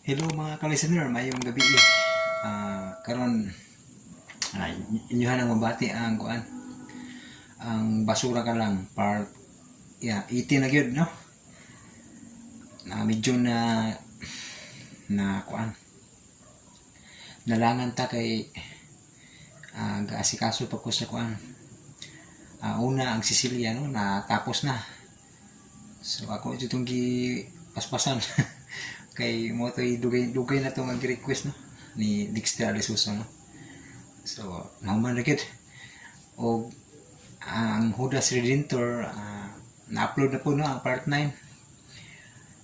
Hello mga ka-listener, mayong gabi. Karon inyohan ang mabati ang kuan. Ang basura ka lang part 18 na gyud no. Medyo na kuan. Nalangan ta kay gaasikaso pa ko sa kuan. Una ang Sicilia no, natapos na. So ako itong gi paspasan. Kay mo to dugay na to mag-request no ni Dexter Alesuso no. So naman na gid og ang Judas Redentor na-upload na po no ang part 9.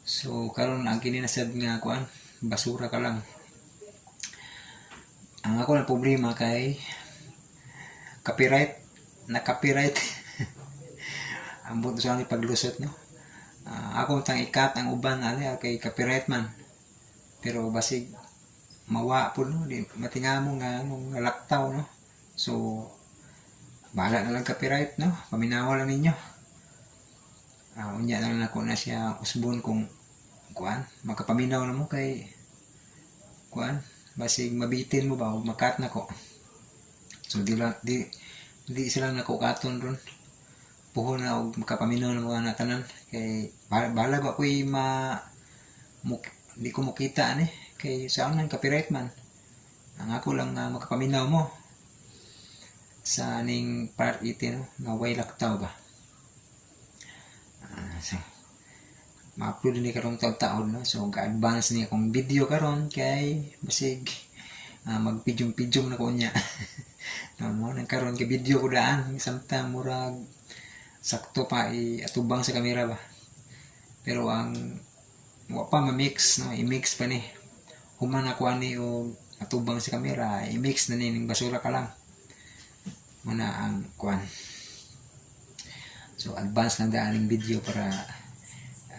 So karon ang kini nasad nga kuan basura ka lang. Ang ako na problema kay copyright ang buto sa ni paglusot no. Ako tang ikat ang uban kay copyright man. Pero basig mawa po no, di matingamo nga mong laktaw no. So bahala na lang copyright no, paminawa lang ninyo. Unya na lang ako na siya usbon kung kuan, makapaminaw na mo kay kuan, basig mabitin mo ba o makat na ko. So di silang nakukaton ron. Puho na og makapaminaw ng mga natanan kay bahala ko ako'y di ko makita ani kay saan nang copyright man ang ako lang makapaminaw mo sa ning part 18 no nga way laktaw ba. So ma-upload ni karong taon no, so ga-advance ni akong video karon kay basig magpidyong-pidyong na ko niya. No mo nang karon kay video ko daan samtang murag sakto pa atubang sa kamera ba. Pero ang wa pa ma-mix no, i-mix pa ni. Human ako ani og atubang sa kamera, i-mix na ni ning basura ka lang. Muna ang kuan. So advance lang daan ning video para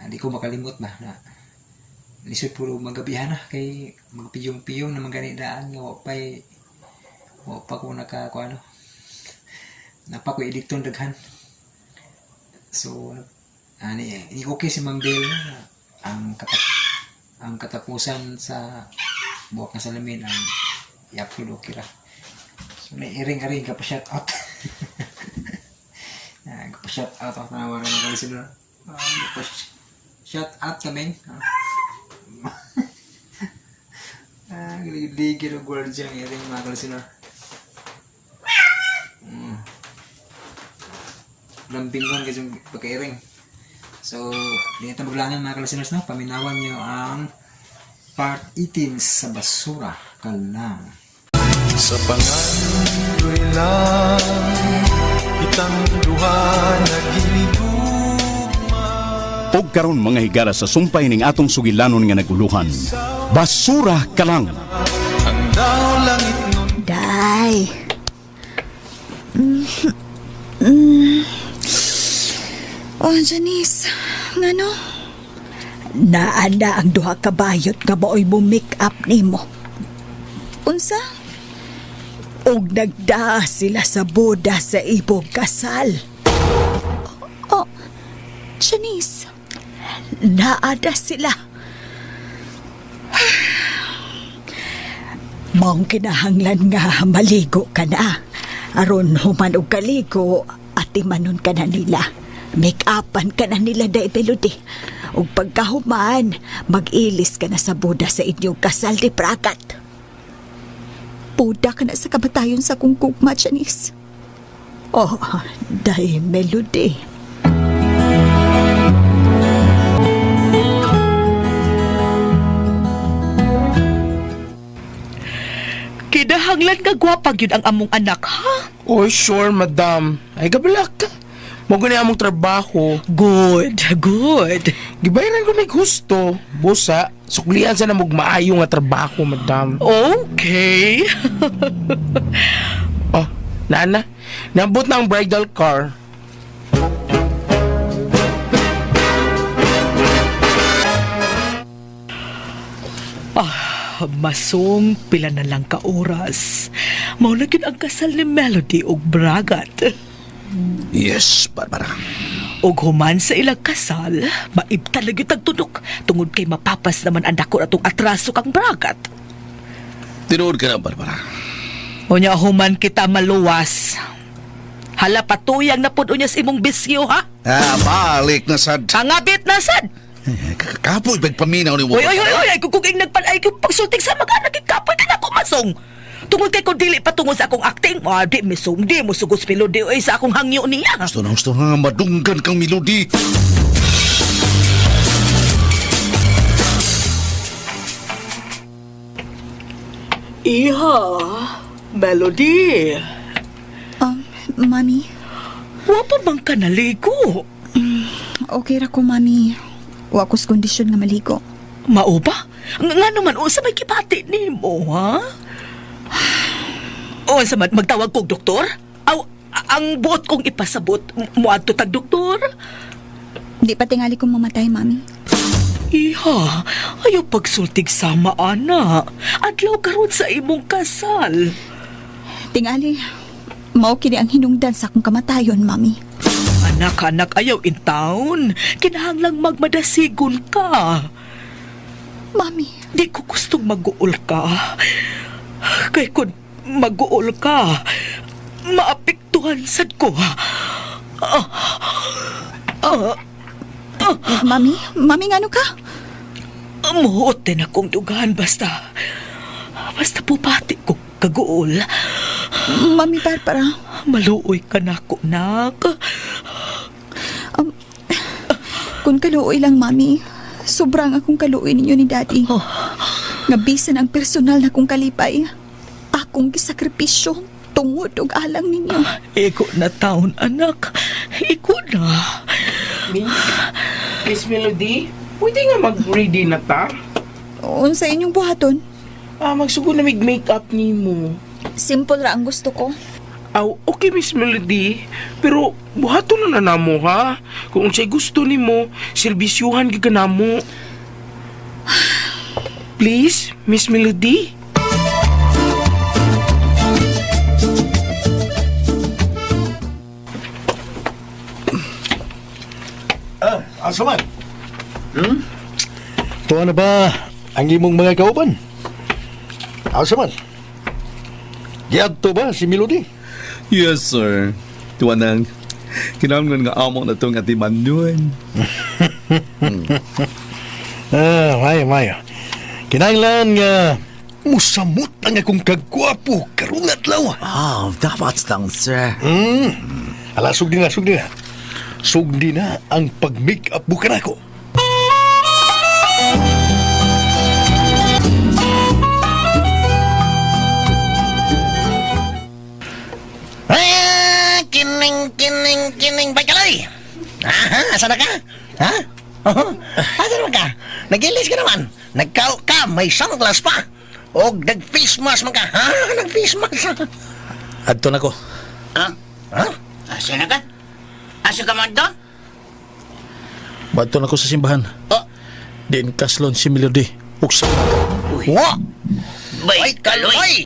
di ko makalimot ba na lisod puro magabihan na kay magpiyong-piyong na magani daan nga wa pa ko naka kuano. Napa ko editong daghan. So okay si Ma'am Bel na ang katapusan sa buwak na salamin ang i-upload okay ra. So nairing-aring ka pa shout out. Pa shout out ako na wala na kasi doon. Shout out kami. Ligid-ligid ang guardian iring mga kalisinor. Lambingon kasi pagkairing. So, di ito maglangan mga kalisiners no? Paminawan nyo ang part 18 sa basura ka lang. Sa pangandoy lang itang duha naghinigugma. Og karon mga higara sa sumpay ning atong sugilanon nga naguluhan. Basura ka lang. Ang daw langit nun Day. Oh, Janice, ngano? Naanda ang duha ka bayot nga maoy mo make up nimo. Unsa? Og nagda sila sa boda sa ibong kasal. Oh, Janice, naada sila. Maong kinahanglan nga maligo ka na. Aron human og kaligo at timanon ka na nila. Make-upan ka na nila day Melody. Ug pagkahuman, mag-ilis ka na sa boda sa inyong kasal di prakat. Boda ka na sa kamatayon sa kong kugma, Janice. Oh, day Melody. Kinahanglan nga gwapag yun ang among anak, ha? Oh, sure, madam. Ay, gabalak ka. Maguni among trabaho. Good. Gibayaran ko may gusto. Busa, suklian sa namog maayo nga trabaho, madam. Okay. Oh, nana, nabot na ang bridal car. Masong pila na lang ka oras. Maulagin ang kasal ni Melody og Bragat. Yes, Barbara. Og human sa ilang kasal, maibta lagi tagtunok. Tungod kay mapapas naman ang dako atong atraso kang bragat. Tinuod ka na, Barbara. Unya human kita maluwas. Hala patuyang na pud unya sa imong bisyo ha. Balik na sad. Angabit na sad. Kakapoy, pagpaminaw ni mo. Oy, ay kung nagpalay ko pagsulting sa mga nagikapoy ka na ko masong. Tungod kay kung dili patungod sa akong acting, di misong, di mo sugos melody oy sa akong hangyo niya. Gusto na nga madunggan kang melody. Iha, Melody. Mami, Wa pa bang ka naligo? okay ra ko, Mami. Wa ko's kondisyon nga maligo. Mao ba? Nga naman, o sa may kipati ni mo, ha? O sa magtawag kong doktor? Aw, ang buot kong ipasabot, muadto tag doktor? Di pa tingali kong mamatay, Mami. Iha, ayaw pagsultig sama, ana. Adlaw karon sa imong kasal. Tingali, mao kini ang hinungdan sa akong kamatayon, Mami. Anak-anak, ayaw in town. Kinahanglang magmadasigon ka. Mami, Di ko gustong mag-uol ka. Kaya kung mag-uol ka, maapektuhan sad ko. Mami ngano ka? Muot din akong dugan basta pupati ko kaguol. Mami Barbara, Maluoy ka na ko, nak. kung kaluoy lang, Mami, sobrang akong kaluoy ninyo ni Daddy. Nga bisan ang personal na kong kalipay, akong gisakripisyo tungod og alang ninyo. Iko na taon, anak. Iko na. Miss Melody, pwede nga mag-ready na ta? Unsa inyong buhaton? Magsugo na mag-makeup ni mo. Simple ra ang gusto ko. Okay, Miss Melody. Pero, buhato na namo, ha? Kung siya'y gusto ni mo, serbisyuhan ka na mo. Please, Miss Melody? Asa man? Tuwa na ba ang imong mga kauban? Asa man? Giadto ba si Melody? Yes, sir. Tuwanang, kinahanglan nga amo na itong atiman yun. Mayo. Kinahanglan nga musamot ang akong kagwapo karong adlaw. Dapat lang, sir. Sugdi na. Sugdi na ang pag-make-up bukan ako. Kining, Bakaloy! Asa na ka? Ha? Asa naman ka? Nag-ilis ka naman. Nagkao ka, may sunglass pa. O nag-face mask man ka. Ha? Nag-face mask. Adto na ko. Ha? Asa na ka? Asa ka man doon? Badto na ko sa simbahan. Din kaslon si Melody. Uksa. Wa! Bakaloy!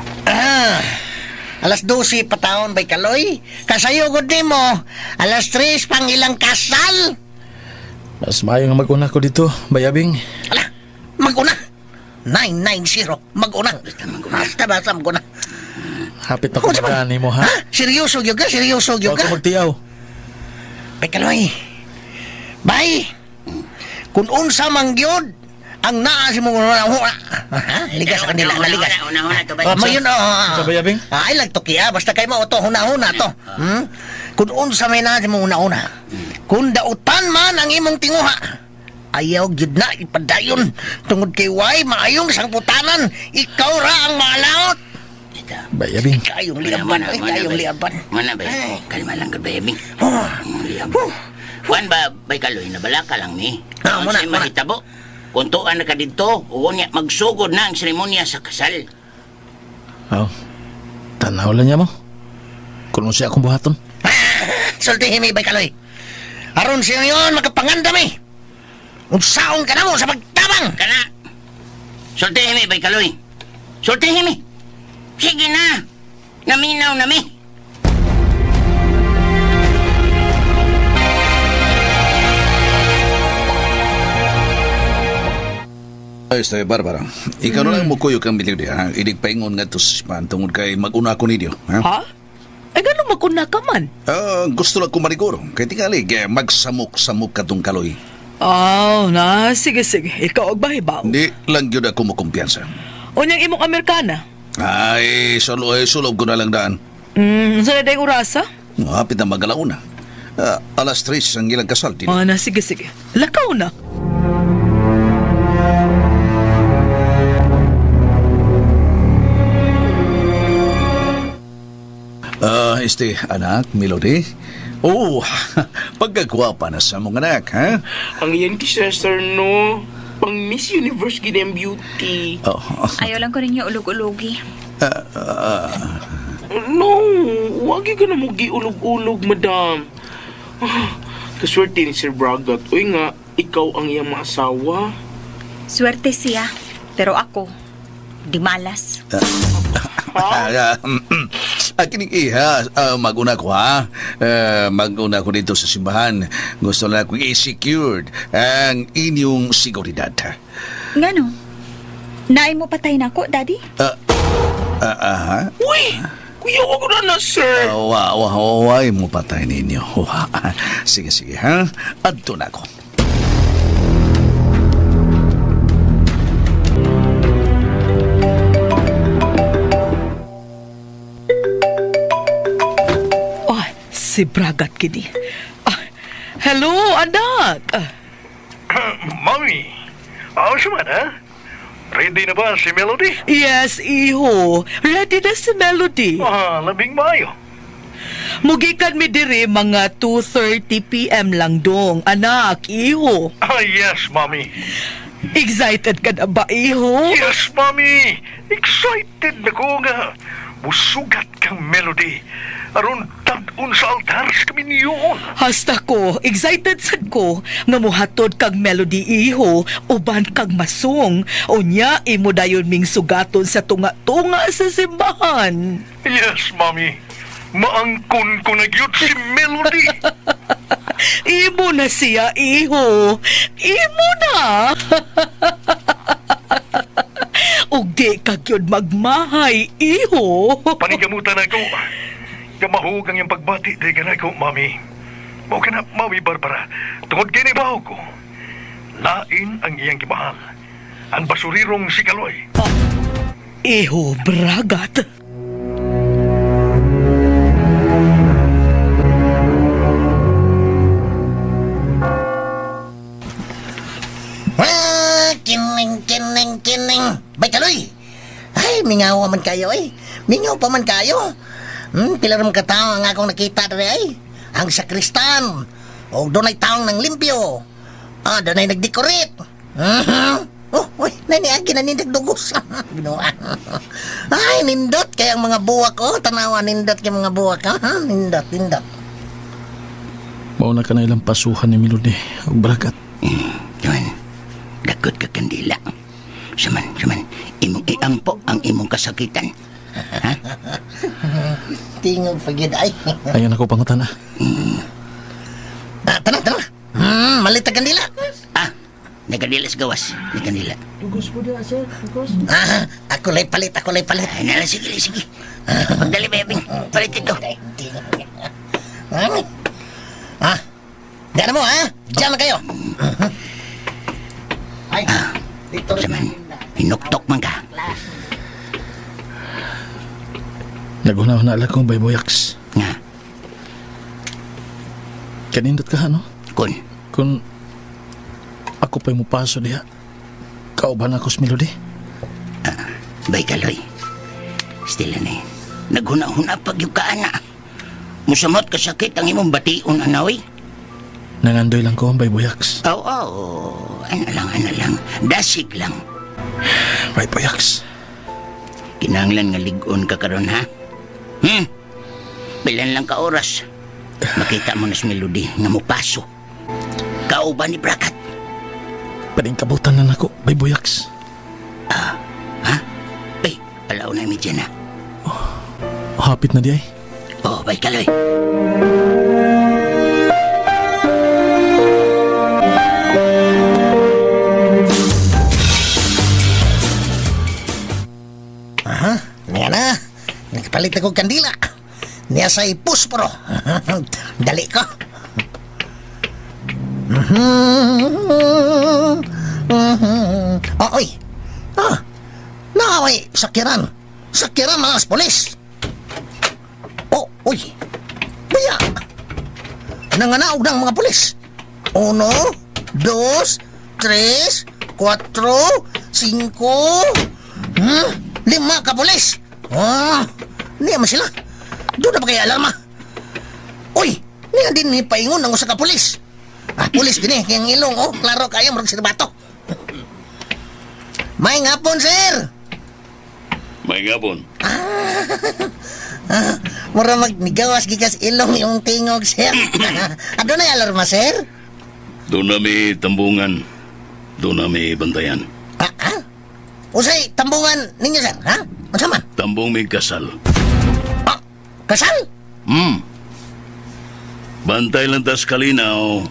Alas 12 pa taon, Bakaloy. Kasayo gud mo. Alas 3 pang ilang kasal. Mas maayo nga mag-una ko dito, bayabing. Ala, mag-una. 990, mag-una. Basta mag-una. Hapit na ko magani mo, ha? Seryoso gyud ka? Huwag ko magtiyaw. Bakaloy. Bay. Kung unsa man gyud ang naa si mong una. Ligas sa kanila, naligas. Una to ba? Mayon Sa bayabing? Ay lang to kiya, basta kay mo to huna to. Kung unsa may naa si mong una. Kung dautan man ang imong tinguha. Ayaw gyud na ipadayon tungod kay way maayong sangputanan. Ikaw ra ang malaot. Bayabing. Kayong liaban. Mana ba? Kalma lang ka, baby. Juan ba, Bakaloy, nabala ka lang ni? Muna. Mahitabo. Kung tuan na ka dito, uwan niya magsugod na ang seremonya sa kasal. Tanaw lang niya mo. Kung siya akong buhaton. Sultihin mi, Bakaloy. Aron siya yun, makapanganda mi. Unsaon ka na mo sa pagtabang. Kana! Sultihin mi, Bakaloy. Sultihin mi. Sige na. Naminaw na mi. Ay, stay, Barbara. Ikaw na lang mo kuyo kang bilib diya. Idig paingon nga to sa sipan tungod kay mag-una ko ninyo. Ha? Ha? Ay, gano'n maguna ka man? Gusto lang ko mariguro. Kaya tingali, magsamok-samok ka tong kaloy. Oh, sige. Ikaw og bahibaw. Hindi lang yun ako makumpiyansa. Unyang imong Amerikana? Ay, sulob ko na lang daan. Saan na yung orasa? Hapit na magalauna. Alas 3 ang ilang kasal. Sige. Lakaw na. Anak, Melody. Oh, pagkagwapa na sa mong anak, ha? Ang iyan ki sister, no? Pang Miss Universe gini ang beauty. Oh. Ayaw lang ko rin yung ulog-ulogi. No, wagi ka na mo giulog-ulog, madam. Kaswerte ni Sir Bragat. Uy nga, ikaw ang iyang maasawa. Swerte siya, pero ako, di malas. Kining iha, mag-una ko ha. Mag-una ko dito sa simbahan. Gusto na akong i-secured ang inyong seguridad. Ngano? Nain mo patay na ako, Daddy? Uy! Kuya, wag na sir. Wawawaway mo patay ninyo. Sige, ha? Adto na ako. Si Bragat kini. Hello, anak. Mami, siya man, ha? Ready na ba si Melody? Yes, iho. Ready na si Melody. Labing maayo. Mugikan mi diri mga 2:30 p.m. lang dong. Anak, iho. Yes, Mami. Excited ka na ba, iho? Yes, Mami. Excited na ko nga. Musugat kang Melody. Aron tag-un sa altar sa kami niyon. Hasta ko, excited sad ko nga muhatod kag Melody, iho, uban kag masong. Unya, imo dayon ming sugaton sa tunga-tunga sa simbahan. Yes, Mami. Maangkon ko na gyud si Melody. Imo na siya, iho. Imo na. Ug di kag yun magmahay, iho. Panigamutan ako. Kamahug ang iyang pagbati day ka na ko, Mami. Mao ka na, Mami Barbara. Tungod kini baho ko. Lain ang iyang gimahal. Ang basurirong si Kaloy. Iho, Bragat. Kining. Bay Kaloy. Ay, mingawa man kayo eh. Mingaw pa man kayo. Pila rin katao ang akong nakita rin ay. Ang sakristan. O doon ay taong ng limpyo. Doon ay nagdekorate. Uy, naniagi na nindagdugos. Ay, nindot kaya ang mga buwak ko. Tanawa, nindot kaya mga buwak. Nindot. Mauna ka na ilang pasuhan ni Melody. Ang Bragat. Yaman, dakot ka kandila. Saman, imong iampo ang imong kasakitan. Ha? Tingog pagid ay. Ayan ako pangutan na. Tanong. Malita kandila. Nagkandila sa gawas. Nagkandila. Tugos po dia, sir. Tugos. Ako lay palit. Ay, nala, sige. Pagdali, baby. Palit ito. Diyan mo, ha? Diyan na kayo. Ay, dito Saman, hinuktok man ka. Naguna-una lang kong bayboyaks. Nga, Kanindot ka, no? kun. Ako pa'y mupaso diha. Kauban ako sa Melody. Bay Kaloy. Stila na naghuna-huna pag yung kaana. Musamot kasakit ang imong bation, anawi. Nangandoy lang ko ang bayboyaks. Oo. Ano lang. Dasig lang. Bayboyaks. Kinanglan nga ligon ka karon ha? Bilan lang ka oras. Makita mo na si Melody nga mupaso. Kauban ni Bragat. Paningkabutan na nako, bayboyaks. Ha? Bay, alaw na imidya na. Hapit na di ay. Bay Kaloy. Palit ako kandila. Niya sa'y pusporo. Dali ko. Oy. Naaway, sakiran. Sakiran mga polis. Uy. Baya. Nanganaog ng mga polis. 1, 2, 3, 4, 5, 5 ka polis. Niya man sila. Doon na ba kaya alarma? Uy, niya din ni paingon ng usa ka polis. Polis din yung ilong, klaro kaya marag sirbato. May ngapon, sir. May gabon. Mura magnigawas gikas ilong yung tingog, sir. Ano na alarma, sir? Doon na may tambungan. Doon na may bantayan. Usay, tambungan ninyo, sir, ha? Ano man? Tambong may kasal. Kasal? Bantay lang tas kalinaw.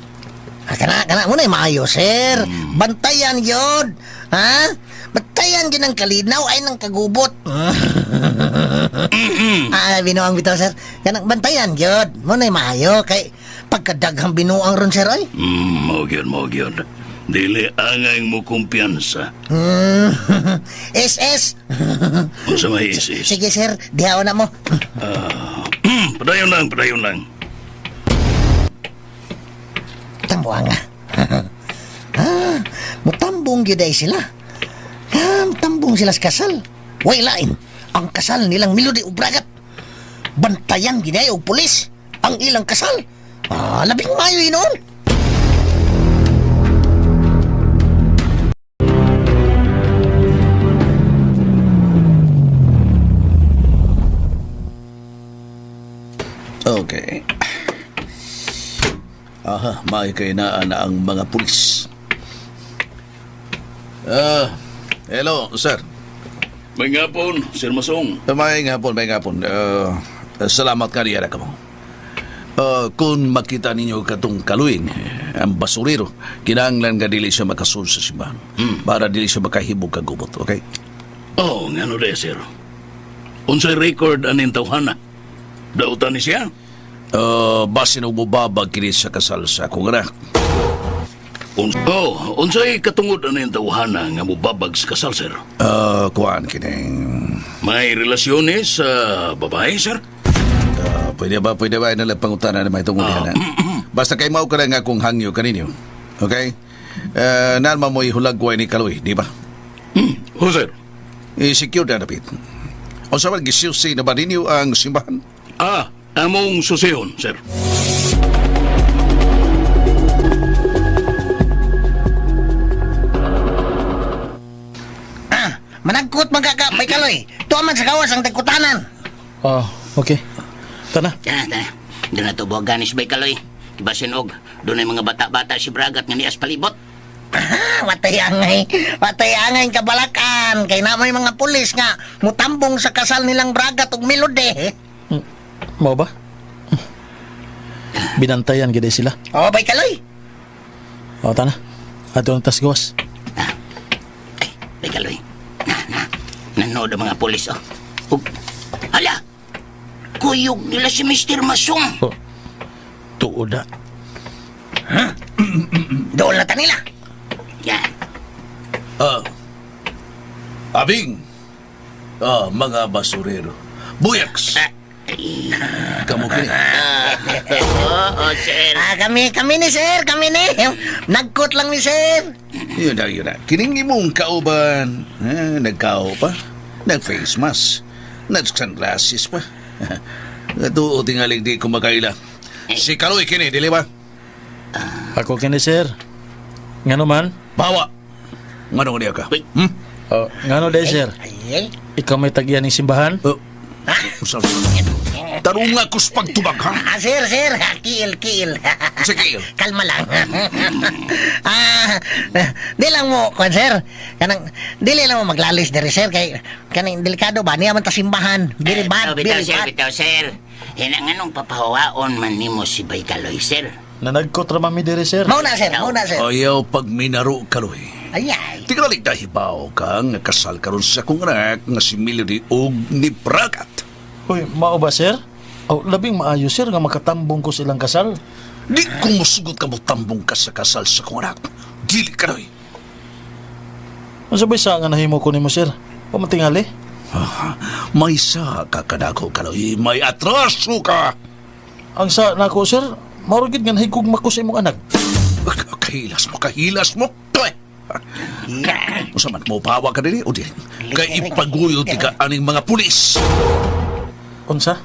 Kana mo na maayo, sir. Bantayan yun. Ha? Bantayan yun ang kalinaw ay ng kagubot. Binuang bitaw, sir. Kanang bantayan yun. Mo na maayo. Kay pagkadaghang binuang ron, sir, ay. Mao gyud. Dili angay mo kumpiyansa. SS. Unsa may SS? Sige, sir. Dihaw na mo. Padayon lang. Tambuang nga. Mutambong yun ay sila. Mutambong sila sa kasal. Way lain. Ang kasal nilang Melody ug Bragat. Bantayan ginay og pulis. Ang ilang kasal. Labing mayo noon. Okay. May kainaan na ang mga pulis. Hello, sir. May ngapon, Sir Masong. May ngapon. Salamat ka niya ka mo. Kung makita ninyo katong kaluin, ang basurero, kinahanglan nga dili siya makasul sa simbahan. Para dili siya makahibog kagubot, okay? Ngano de, sir. Unsay record aning tawhana? Dautan ni siya? Basin o mubabag kini sa kasal sa akong anak. Unsay katungod ano yung tawhana nga mubabag sa kasal, sir? Kuhaan kining... May relasyones sa babae, sir? Pwede ba nalang pangutana na may tungod na? Basta kay mao ka na nga kung hangyo kaninyo. Okay? Nalma mo ihulagway ni Kaloy, di ba? Sir? I-secure na napit. O sa man gisusi na ba ninyo ang simbahan? Among susihon, sir. Managkot magkakapay Kaloy. Tuwa man sa gawas ang tagkutanan. Okay. Tana. Tana. Doon na to ganis bay Kaloy. Basin og, doon ay mga bata-bata si Bragat nga nias palibot. Watay angay kabalakan. Kay na may mga pulis nga mutambong sa kasal nilang Bragat ug Melody. Mau ba? Binantayan gid sila. Bay Kaloy. Tana. Ato ang tas gawas. Bay Kaloy. Nanood ang mga pulis, Hala! Kuyog nila si Mr. Masong. Tuod na. Doon na nila. Yan. Abing! Mga basurero. Buyaks! Kamu kini. Sir. Kami ni sir. Nagkot lang ni sir. Yun na. Kining imong kauban. Nagkao pa. Nag-face mask. Nag-sunglasses pa. Ito, tingaling di kumakaila. Si Kaloy kini, dili ba? Ako kini, sir. Ngano man? Bawa. Ngano niya ka? Ngano de, sir? Ikaw may tagyan ng simbahan? Tarunga ko sa pagtubag, ha? Sir. Kiil. Si Kiil. Kalma lang. Di lang mo, sir. Dili lang mo maglalis dari, sir. Kay kanang delikado ba? Niya man ta simbahan. Very bad. Bitaw, sir. Anong papahawaon man nimo si Bay Kaloy, sir? Nanagkot ramami dire, sir. Mauna, sir. Ayaw pag minaro, Kaloy. Ayay. Tingalik dahibaw ka nga kasal karon sa kong anak nga si Melody og ni Bragat. Uy, mao ba, sir? Oh, labing maayo, sir, nga makatambong ko silang kasal. Di kung musugot ka mo tambong ka sa kasal sa kong anak. Dili ka rin. Ang sabay sa nga nahimo ko nimo, sir. Pamatingali. May sa kakadako ka rin. May atraso ka. Ang sa nako, sir, marugid nga nahigog mako sa imong anak. Kahilas mo. Toy! Usaman mo pawa ka din o di? Kay ipaguyo ti ka aning mga pulis. Unsa?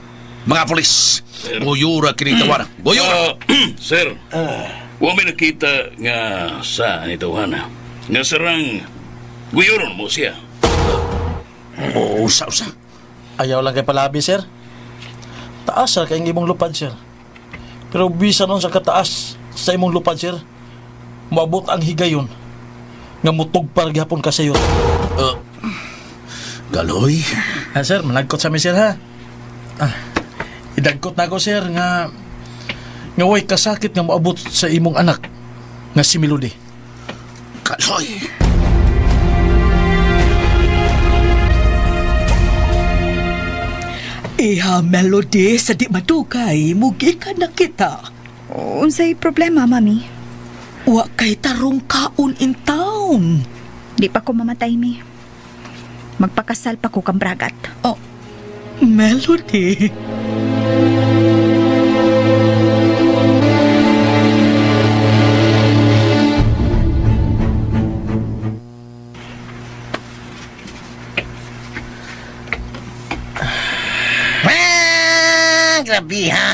Mga pulis. Guyura kinitawaran. Guyura! Sir, wa may nakita nga sa nitawhana. Nga sarang guyuron mo siya. Usa. Ayaw lang kay palabi, sir. Taas sa kay imong lupad, sir. Pero bisa nun sa kataas sa imong lupad, sir, maabot ang higayon nga mutugpar gyapon ka sayo. Galoy? Sir, managkot sa mi, sir, ha? Idagkot na ako, sir, nga way kasakit nga maabot sa imong anak nga si Melody. Galoy? Iha, Melody, sa di madugay, mugi ka na kita. Unsay problema, mami? Wa kay tarong kaon in town. Di pa ko mamatay, mi. Magpakasal pa ko kang bragat. Oh, Melody.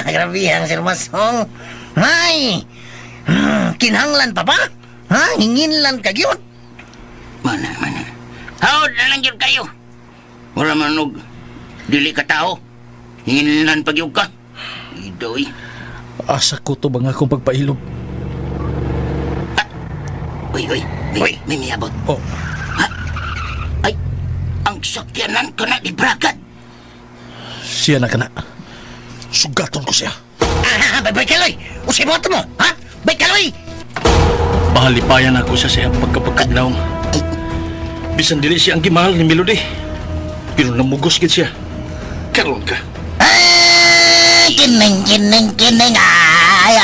Grabe ha, Sir Masong. Hay! Kinhanglan pa ba? Ha? Hinginlan ka yun? Mana. Haod na lang yun kayo. Wala manog. Dili ka tao. Hingilan pagyog ka. Idoy. Asa ko to bang akong pagpailog? Uy. May miyabot. Oh. Ha? Ay, ang sakyanan ka na ni Bragat. Siya na ka na. Sugaton ko siya. Bay Kaloy! Usibot mo, ha? Bay Kaloy! Mahalipayan ako sa siya pagkapagkadlaw. Bisan dili siya ang gimahal ni Melody. Pero namugos gid siya. Karon ka. Kining.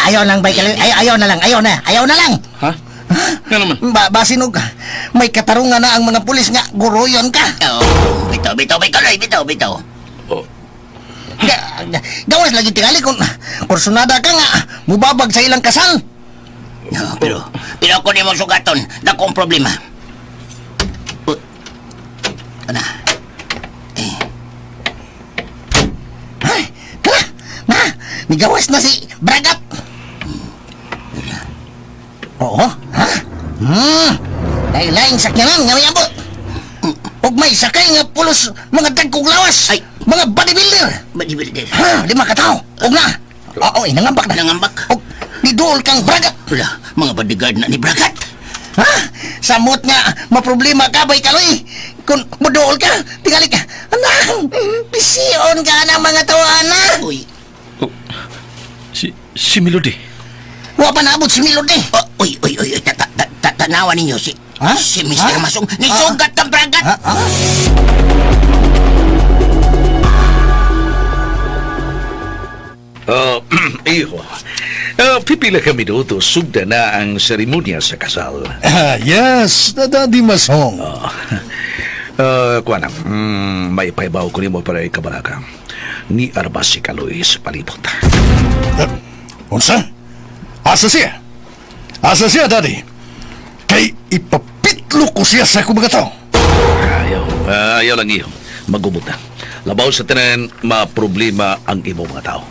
Ayaw lang, Bay Kaloy. Ayaw na lang. Ha? Nga naman. Basinog, may katarungan na ang mga pulis nga guruyon ka. Bitaw, Bay Kaloy, bitaw. Gawas lagi tingali kung kursunada ka nga, mubabag sa ilang kasal. Pero ako ni mo sugaton, dakong problema. Ano? Na, nigawas na si Bragat. Oo, ha? Lain-laing sakyanan nga may ambot. Ug may sakay nga pulos mga dagkog lawas. Ay. Mga bodybuilder. Ha, 5 katao. Ug na. Oo, nangambak na. Ug niduol kang Bragat. Wala, mga bodyguard na ni Bragat. Ha? Samot nga, maproblema ka, Bay Kaloy. Kung muduol ka, tingali ka. Anang, pisiyon ka ng mga tawana. Uy. Si Melody. Wa pa naabot si Melody. Uy. Tanawan ninyo si Mr. Masong. Nisugat kang Bragat. Iho. Pipila kami minuto, sugda na ang seremonya sa kasal. Yes, Daddy Masong. Kuanang, may paibaw ko nimo para ikabaraka. Ni Arbas si Kaloy sa palibot. Unsa? Asa siya, Daddy? Kay ipapitlo ko siya sa akong mga tao. Ayaw lang iyo. Magumot na. Labaw sa tanan, ma-problema ang imong mga tao.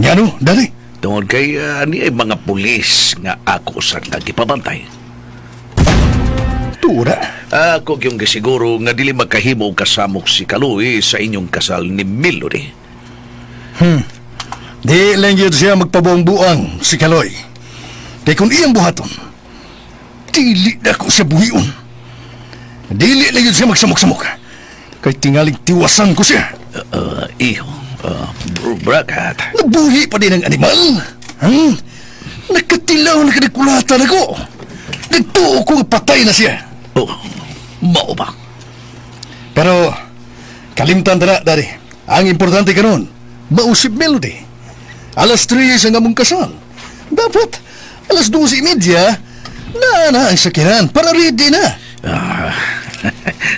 Ngano, Daddy? Tungod kay ni ay mga pulis nga ako sa nagipabantay. Tura. Ako yung gasiguro nga dili magkahimo og kasamok si Kaloy sa inyong kasal ni Melody. Di lang yun siya magpabuang-buang si Kaloy. Kaya kung iyang buhaton, dili na ko siya buhion. Dili lang yun siya magsamok-samok. Kaya tingaling tiwasan ko siya. Bragat. Nabuhi pa din ang animal. Nakatilaw na kanikulatan ako. Nagtuo kong patay na siya. Mao ba? Pero, kalimtan na, Daddy. Ang importante karon, mausip Melody. Alas 3 ang among kasal. Dapat, alas 12:30, na ang sakinan para ready na.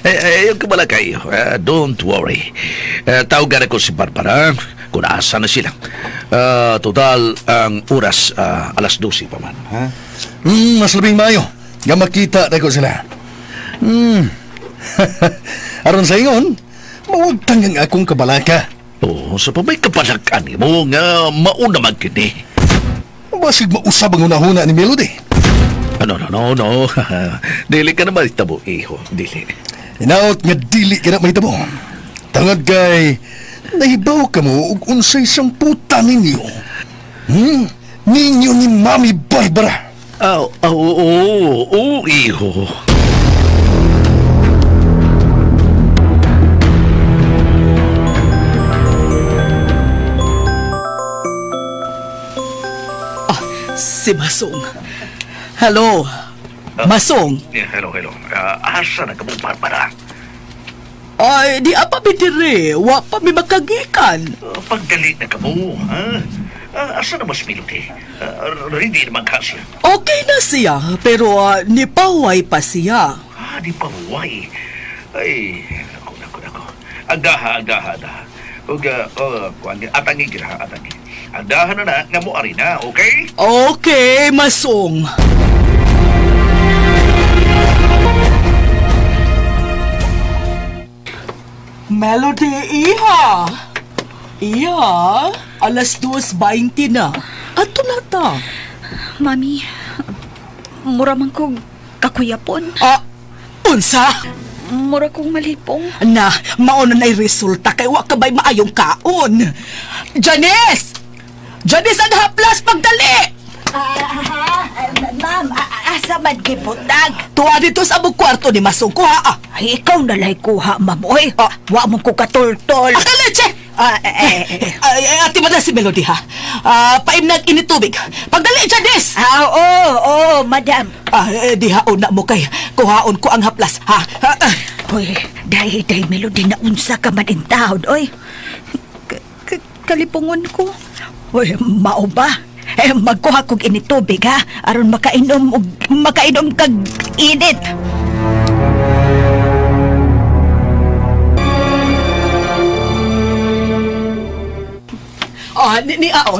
Ayun ka pala kayo. Don't worry. Tawagan ako si Barbara kung asa na sila. Total, ang oras, alas 12 pa man. Ha? Mas labing mayo. Nga makita na ko sila. Aron sa ingon, mawagtang ang akong kabalaka. Oo, sa pabay kapalakan mo nga mauna magkini. Basig mausab ang unahuna ni Melody. No. Dili ka naman itabo, iho. Dili. Inaot nga dili ka na mahitabo. Tangad kay, nahibaw ka mo ug unsay samputa ninyo. Ninyo ni Mami Barbara. Oo, iho. Si Masong. Hello, Masong. Hello. Asa na ka mo, Barbara? Ay, di apa bidire. Wa pa mi makagikan. Pagdali na ka mo, ha? Asa na mas Melody? Ready naman ka siya. Okay na siya, pero nipaway pa siya. Di pa huway. Ay, naku. Agaha. Atangi gira. Agahan na nga mo arina, okay? Okay, Masong. Melody, iha. Alas 2:20 na. Ato na ta. Mami, mura man kong kakuyapon. Unsa? Mura kong malipong. Na, mauna na'y resulta kay wa ka ba'y maayong kaon. Janice! Janice, ang haplas pagdali! Ma'am, asa man kiputag? Tuwa dito sa abog kwarto ni Masong kuha. Ay, ikaw nalay kuha, ma'am. Oy, wa mo ko katultol. Leche! Ati mo na si Melody, ha? Paimnag initubig. Pagdali, Janice! Oo, madam. Dihaon na mo kay kuhaon ko ang haplas, ha? Uy, dahi Melody na unsa ka man in taon, oy. Kalipungon ko. Uy, mao ba? Magkuha kog initubig, ha? Aron makainom kag init.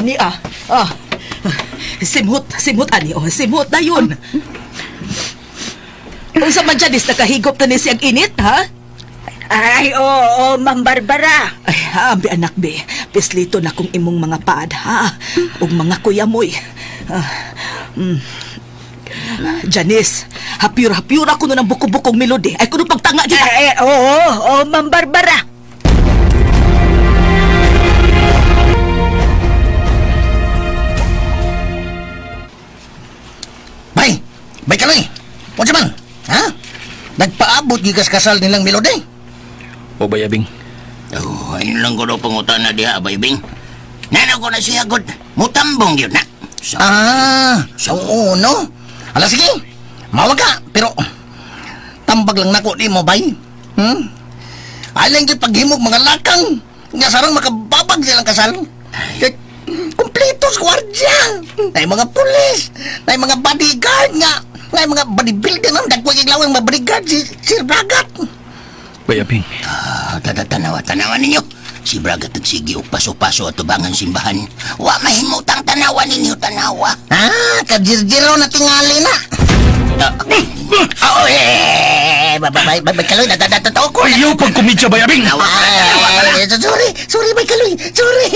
Ni a. Simhot ani, simhot na yun. Unsa man Janice, nakahigop na ni siyang init, ha? Ay, oo, Ma'am Barbara. Ay, ambi anak be, pislito na kong imong mga paad, ha? Ug mga kuyamoy. Janice, hapyur ako nun ang bukong-bukong Melody. Ay, kuno pagtanga kita. Oo, Ma'am Barbara. Bay kaloy. What's man? Ha? Nagpaabot gikas kasal nilang Melody. O bayabing? Ayun lang ko daw pangutan na diha, bayabing. Nanaw ko na siya, good. Mutambong yun na. Oo, no? Ala, sige. Mawag ka, pero tambag lang nako di mo, bay. Alang yung paghimog mga lakang. Nga sarang makababag silang kasal. Kompleto sa gwardya. Nay mga pulis. Nay mga bodyguard nga. Nay mga bodybuilder ng dagwag iglawang mga bodyguard si Sir Bragat. Bayabing. Tanawa ninyo. Si Bragat nagsigi og paso-paso at tubangan simbahan. Wa mahimutang tanawa ninyo, tanawa. Kajirjiro na tingali na. Bay kaloy, natataw ko. Ayaw pag kumidya, bayabing. Sorry, bay kaloy. Sorry.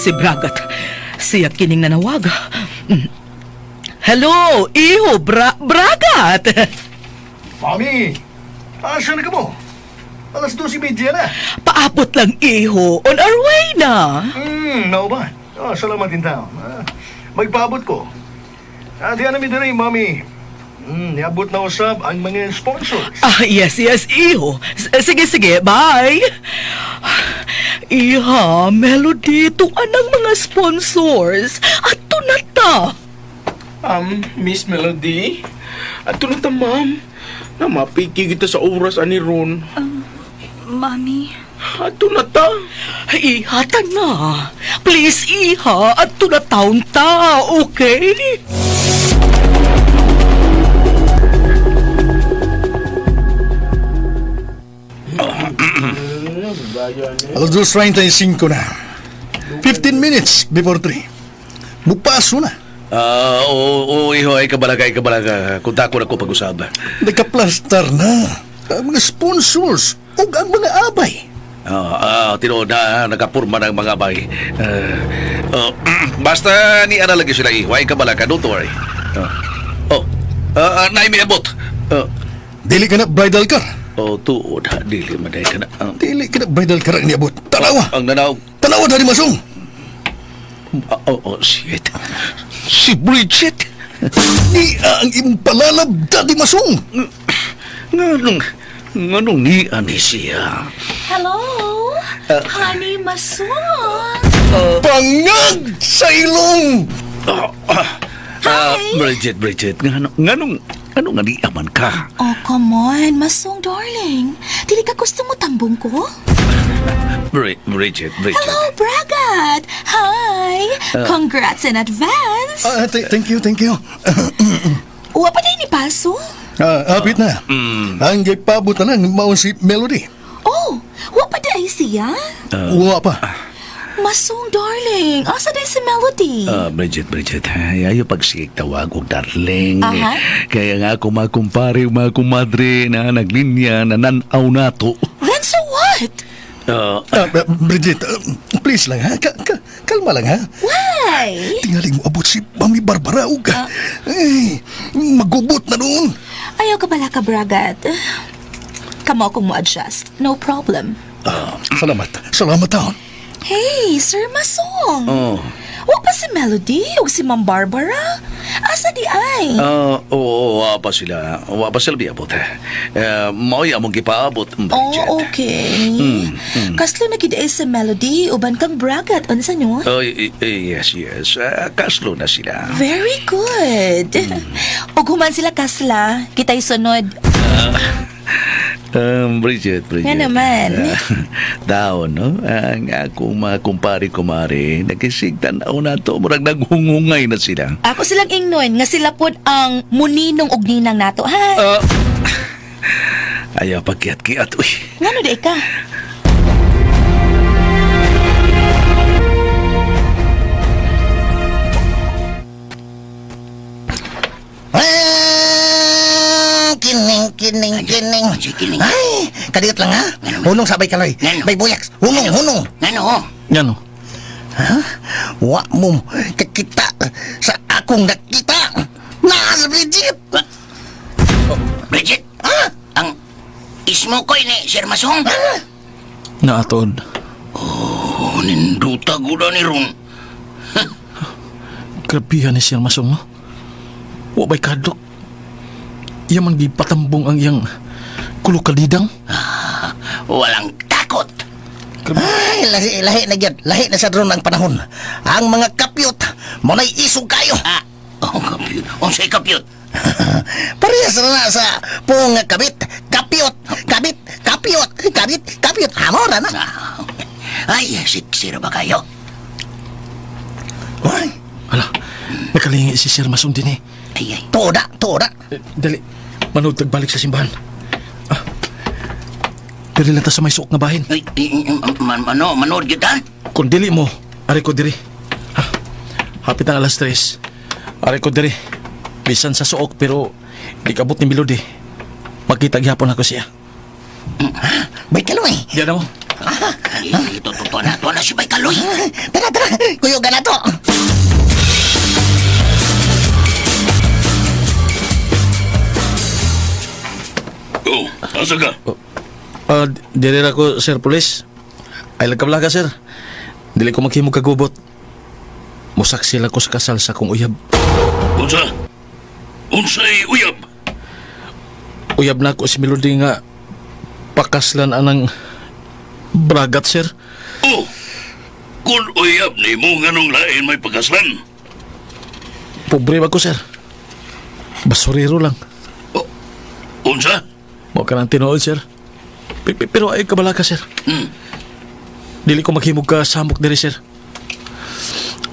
Si Bragat, siya kining nanawag. Hello, iho, Bragat! Mami, asan na ka mo? Alas 12:30 na. Paabot lang, iho. On our way na. Nao ba? Salamat din tao. Magpaabot ko. Diyan namin din Mami. Niabot na usab ang mga sponsors. Yes, iho. Sige, bye. Iha, Melody, tuan ang mga sponsors. At tunata. Miss Melody? Ato na ta, ma'am. Na mapiki kita sa oras ani ron. Mami. Ato na ta. Iha, na. Please, Iha, at tunataon ta, okay? Alas 2:35 na. 15 minutes before 3. Bupaso na. Iho, ay kabalaga. Kunta ko na ko pag-usaba. Nagaplastar na. Ang mga sponsors o ang mga abay. Tinood na nagapurma ng mga bay. Basta ni ana lagi sila iho, ay kabalaga. Don't worry. Naimi abot. Dili ka na bridal car. Tuod ha, dili maday ka na. Dili ka na bridal car ang niabot. Tanawa. Ang nanaw. Tanawa dari masong. Shit. Si Bridget. Ni ang imong palalab dadi masong. Nganong ni ani siya. Hello? Honey Masong. Pangag sa ilong. Bridget, nganong nga di aman ka? Oh, come on, Masong, darling. Dili ka gusto mo tambong ko? Bridget. Hello, Bragat. Hi. Congrats in advance. Thank you. Uwa pa din ni Paso? Hapit na. Ang gipabot na lang maon si Melody. Oh, uwa pa din siya? Uwa pa. Masong, darling. Asa din si Melody? Bridget, ayaw pagsik tawag og darling. Aha. Kaya nga ako makumpare, mga kumadre na naglinya na nanaw nato. Then so what? Bridget, please lang ha. Kalma lang ha. Why? Tingaling mo abot si Mami Barbara ug. Magubot na noon. Ayaw ka bala ka, Bragat. Kamo akong mo-adjust. No problem. Salamat taon. Hey, Sir Masong. Wa pa si Melody o si Ma'am Barbara? Asa di ay? Wa pa sila biabot. Mao'y among gipaabot, Bridget. Oh, okay. Kaslo na gid ay si Melody uban kang Bragat. Ano sa nyo? Yes. Kaslo na sila. Very good. Ug human sila kasla, kita'y sunod. Bridget. Nga naman. Daon, no? Ang akong mga kumpare-kumare, nagisigtan na to, murag naghungungay na sila. Ako silang ingnon, nga sila pod ang muninong og ninang nato, ha? Ayaw pagkiat-kiat, uy. Ngano di ka? Kining. Ay, kadiyot lang ha. Hunong sabay kaloy. Bay buyak. Hunong. Ngano? Ha? Wa mo kakita sa akong nakita. Sa Bridget. Bridget? Ang ismo ko ini, Sir Masong? Naatod. Ninduta guda ni Ron. Grabihan ni Sir Masong, no? Wa ba'y kadlok? Yaman gipatambong ang iyang kulukalidang? Walang takot. Ay, lahi na gyud. Lahi na sa drone ang panahon. Ang mga kapyot, muna'y isog kayo. Kapyot. Unsay kapyot? Parehas na sa pong kabit. Kapyot. Hamora na. Ay, siksira ba kayo? Ay. Hala, nakalingi si Sir Masong din eh. Ay. Toda. Dali, manood tagbalik sa simbahan. Dili lang ta sa may suok na bahin. Ay, manood kita? Kung dili mo, ari ko diri. Hapit ang alas 3. Ari ko diri. Bisan sa suok pero di kabot ni Melody. Magkita gihapon ako siya. Bay kaloy. Diyan na mo. Tuto na si Bay Kaloy. Tara. Kuyugan na to. Asa ka? Diri ra ko, Sir Police. Ay lagkablaga, sir. Dili ko maghimog kagubot. Musaksi lang ko sa kasal sa kong uyab. Unsay uyab? Uyab na ako si Melody nga pakaslan anang Bragat, sir. Oh, kung uyab ni mo nganong lain may pagkaslan. Pobre ba ko, sir? Basurero lang. Unsa? Mo ka nang tinuod, sir. Pero ay kabalaka, sir. Dili ko maghimog ka samok diri, sir.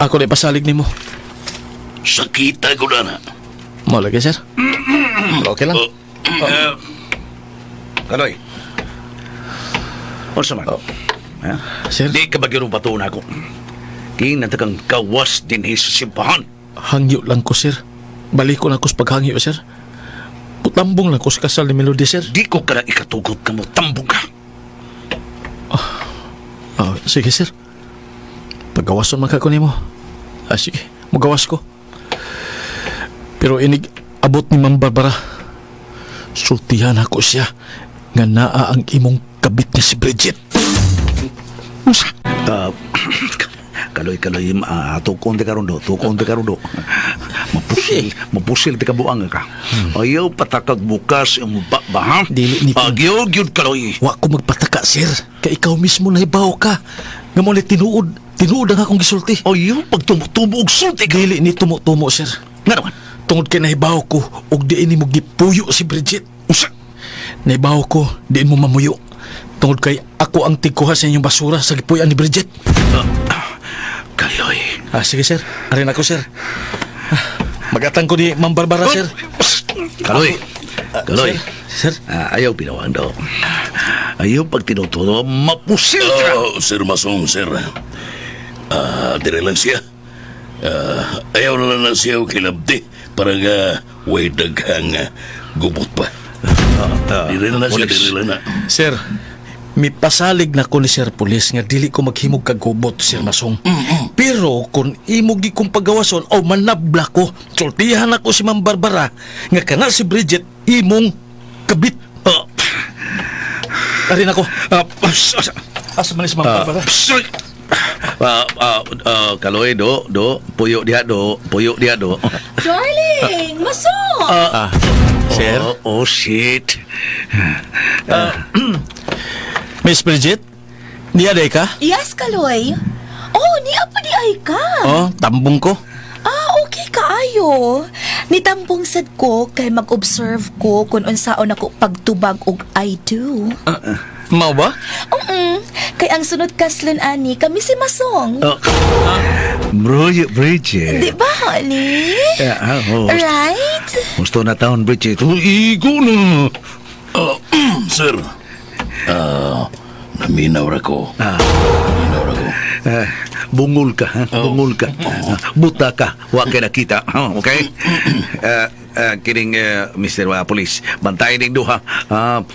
Ako na ipasalig nimo. Sakita ko na. Mo lagi, sir. Okay lang. Kaloy. Unsa man? Sir? Di ka ba ginong patuon ako? Kinanta kang kawas din sa simbahan. Hangyo lang ko, sir. Balik ko lang ko sa paghangyo, sir. Putambong lang ko sa kasal ni Melody, sir. Di ko ka na ikatugot ka mo. Tambong ka. Sige, sir. Paggawason man ka ko nimo. Sige. Magawas ko. Pero inig abot ni Ma'am Barbara. Sultihan ako siya nga naa ang imong kabit niya si Bridget. Kaloy, tukon di karon do. Mapusil di ka buang ka. Ayaw patakag bukas ang baham. Dili ni Agyo, gyud kaloy. Wa ko magpataka, sir. Kay ikaw mismo nahibaw ka. Nga mo ni tinuod ang akong gisulti. Ayaw, pag tumutumo og sulti ka. Dili ni tumo sir. Nga naman? Tungod kay nahibaw ko, og diin ni mo gipuyo si Bridget. Usa? Nahibaw ko, diin mo mamuyo. Tungod kay ako ang tigkuha sa inyong basura sa gipuyan ni Bridget. Kaloy. Sige, sir. Arin ako, sir. Magatang ko ni Ma'am Barbara, sir. Kaloy. Kaloy. Sir? Ayaw pinawang daw. Ayaw pag tinutulo, mapusil ka. Sir Masong, sir. Dire lang siya. Ayaw na lang siya kilabdi para nga way daghang gubot pa. Dire na siya, dire na. Sir, may pasalig na ko ni Sir Pulis nga dili ko maghimog kagubot, Sir Masong. Pero kung imog kong pagawason o manabla ko, sultihan ako si Ma'am Barbara nga kana si Bridget imong kabit. Arin ako. Asa man si Ma'am Barbara? Kaloy, do. Puyo dia, do. Darling, Masong! Sir? Oh, shit. Miss Bridget? Niyaday ka? Yes, Kaloy. Oh, niya pa di ay ka. Tambong ko. Okay kaayo. Nitambong sad ko kay mag-observe ko kung unsaon ako pagtubag og I do. Mao ba? Kay ang sunod kaslon ani kami si Masong. Bridget. Di ba, honey? Right? Gusto na taon, Bridget. Igo na. Sir, naminaw ra ko. Bungol ka, ha? Bungol ka. Buta ka. Huwag ka nakita. Okay? Kining, Mr. Police. Bantayin ning duha.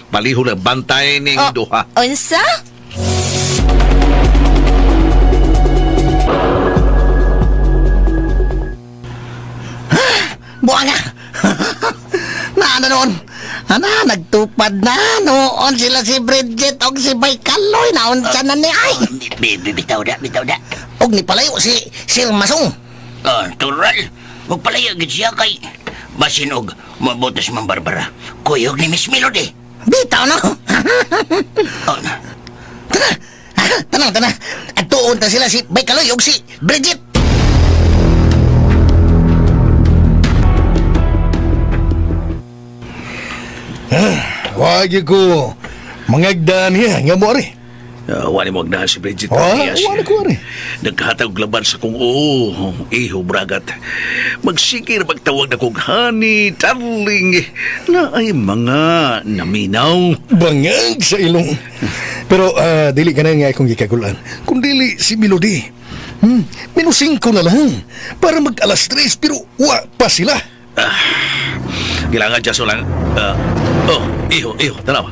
Paliho na. Bantayin ning duha. Unsa? Buang na! Naana noon? Nagtupad na noon sila si Bridget o si Bay Kaloy na unsa na ni ay. Bitaw da. Og ni palayo si Sil Masong. Tural. Magpalayo gid siya kay basin og mabutas Ma'am Barbara. Kuyog ni Miss Melody. Bitaw no. Tana. At tuon ta sila si Bay Kaloy og si Bridget. Wag ko mangagdan niya nga mo ari. Wala mo agdahan si Bridget. Wala ko ari. Naghatag laban sa kong iho bragat. Magsikir magtawag na kong honey, darling. Na ay mga naminaw. Bangag sa ilong. Pero dili ka na nga akong gikagulan. Kung dili si Melody. Minusing ko na lang para mag-alas 3 pero wa pa sila. Kailangan dyan lang. Iho, tanaw.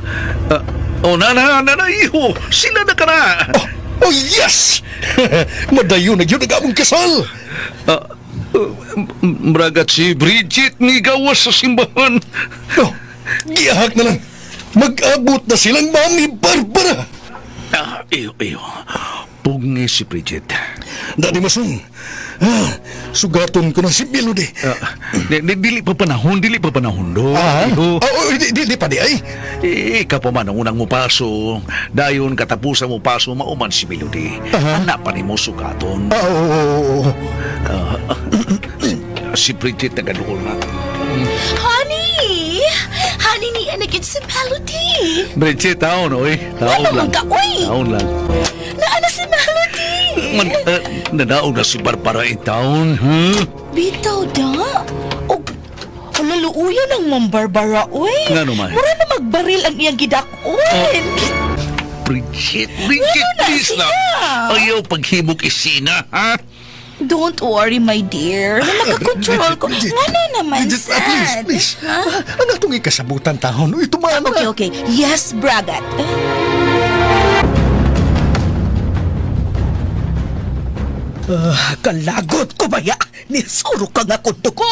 Nana, iho. Sila na ka na. Oh, yes! Madayo na yun ang among kasal. Bragat si Bridget ni gawas sa simbahan. Giyahak na lang. Mag-abot na silang Mami Barbara. Iyo. Pungi si Bridget. Dadi Masong. Sugaton ko na si Melody. Dili pa panahon do. Di pa di ay. Ikaw pa man ang unang mupaso. Dayon katapusan mo paso mauman si Melody. Anak pa ni mo sugaton. Si Bridget nagaduol na. Honey! Honey, ni anagin si Melody. Bridget, taon, oy. Taon lang. Taon lang. Naana si Melody. Nadaog na si Barbara in town, Bitaw da? O, laluuyan ang Ma'am Barbara, oy. Nga naman. Mura na magbaril ang iyang gidakon. Bridget, please na. Ayaw paghimog isina, ha? Don't worry, my dear. Na makakontrol ko. Nga na naman, sad. Please. Ang atong ikasabutan tahon. Ito man. Okay. Yes, Bragat. Kalagot ko baya. Nisuro ka nga kung duko.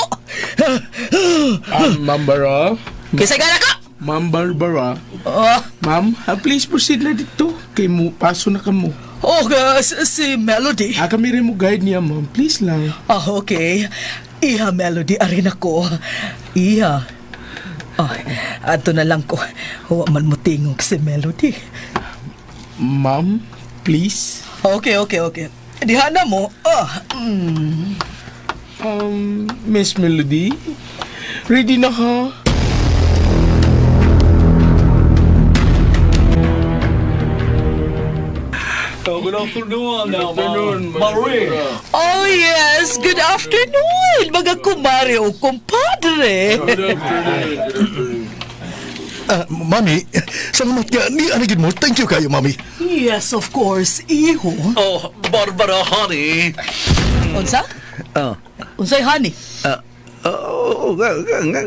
Ma'am Bara? Kisay ka na ka? Ma'am Barbara? Ma'am, please proceed na dito. Kay mo, paso na ka mo. Si Melody. Kami rin mo guide niya, ma'am. Please lang. Okay. Iha, Melody, arin ako. Iha. Ato na lang ko. Huwag man mo tingog si Melody. Ma'am, please. Okay. Diha na mo. Miss Melody, ready na ha? Good afternoon, Marie. Oh, yes. Good afternoon, mga kumare o kumpadre. Mami, salamat ka. Ni anagin mo. Thank you kayo, Mami. Yes, of course, iho. Oh, Barbara, honey. Unsa? Unsay honey?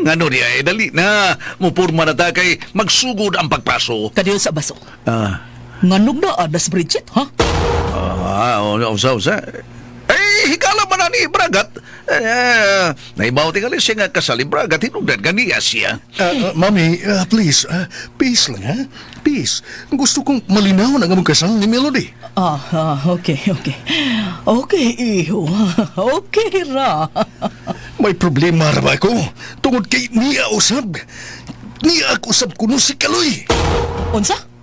Ngano niya, dali na. Mupurma na ta kay magsugod ang pagpaso. Kadiyo sa baso. Nganong na anas Bridget, ha? Usa. Hikala man na ni Bragat. Naibaw tingali siya nga kasali Bragat. Hinugdan ka niya siya. Mami, please. Peace lang, ha? Peace. Gusto kong malinaw ang among kasal ni Melody. Okay. Okay, iho. Okay ra. May problema ra ba ako? Tungod kay niya usab. Niya ako usab kuno si Kaloy. Unsa?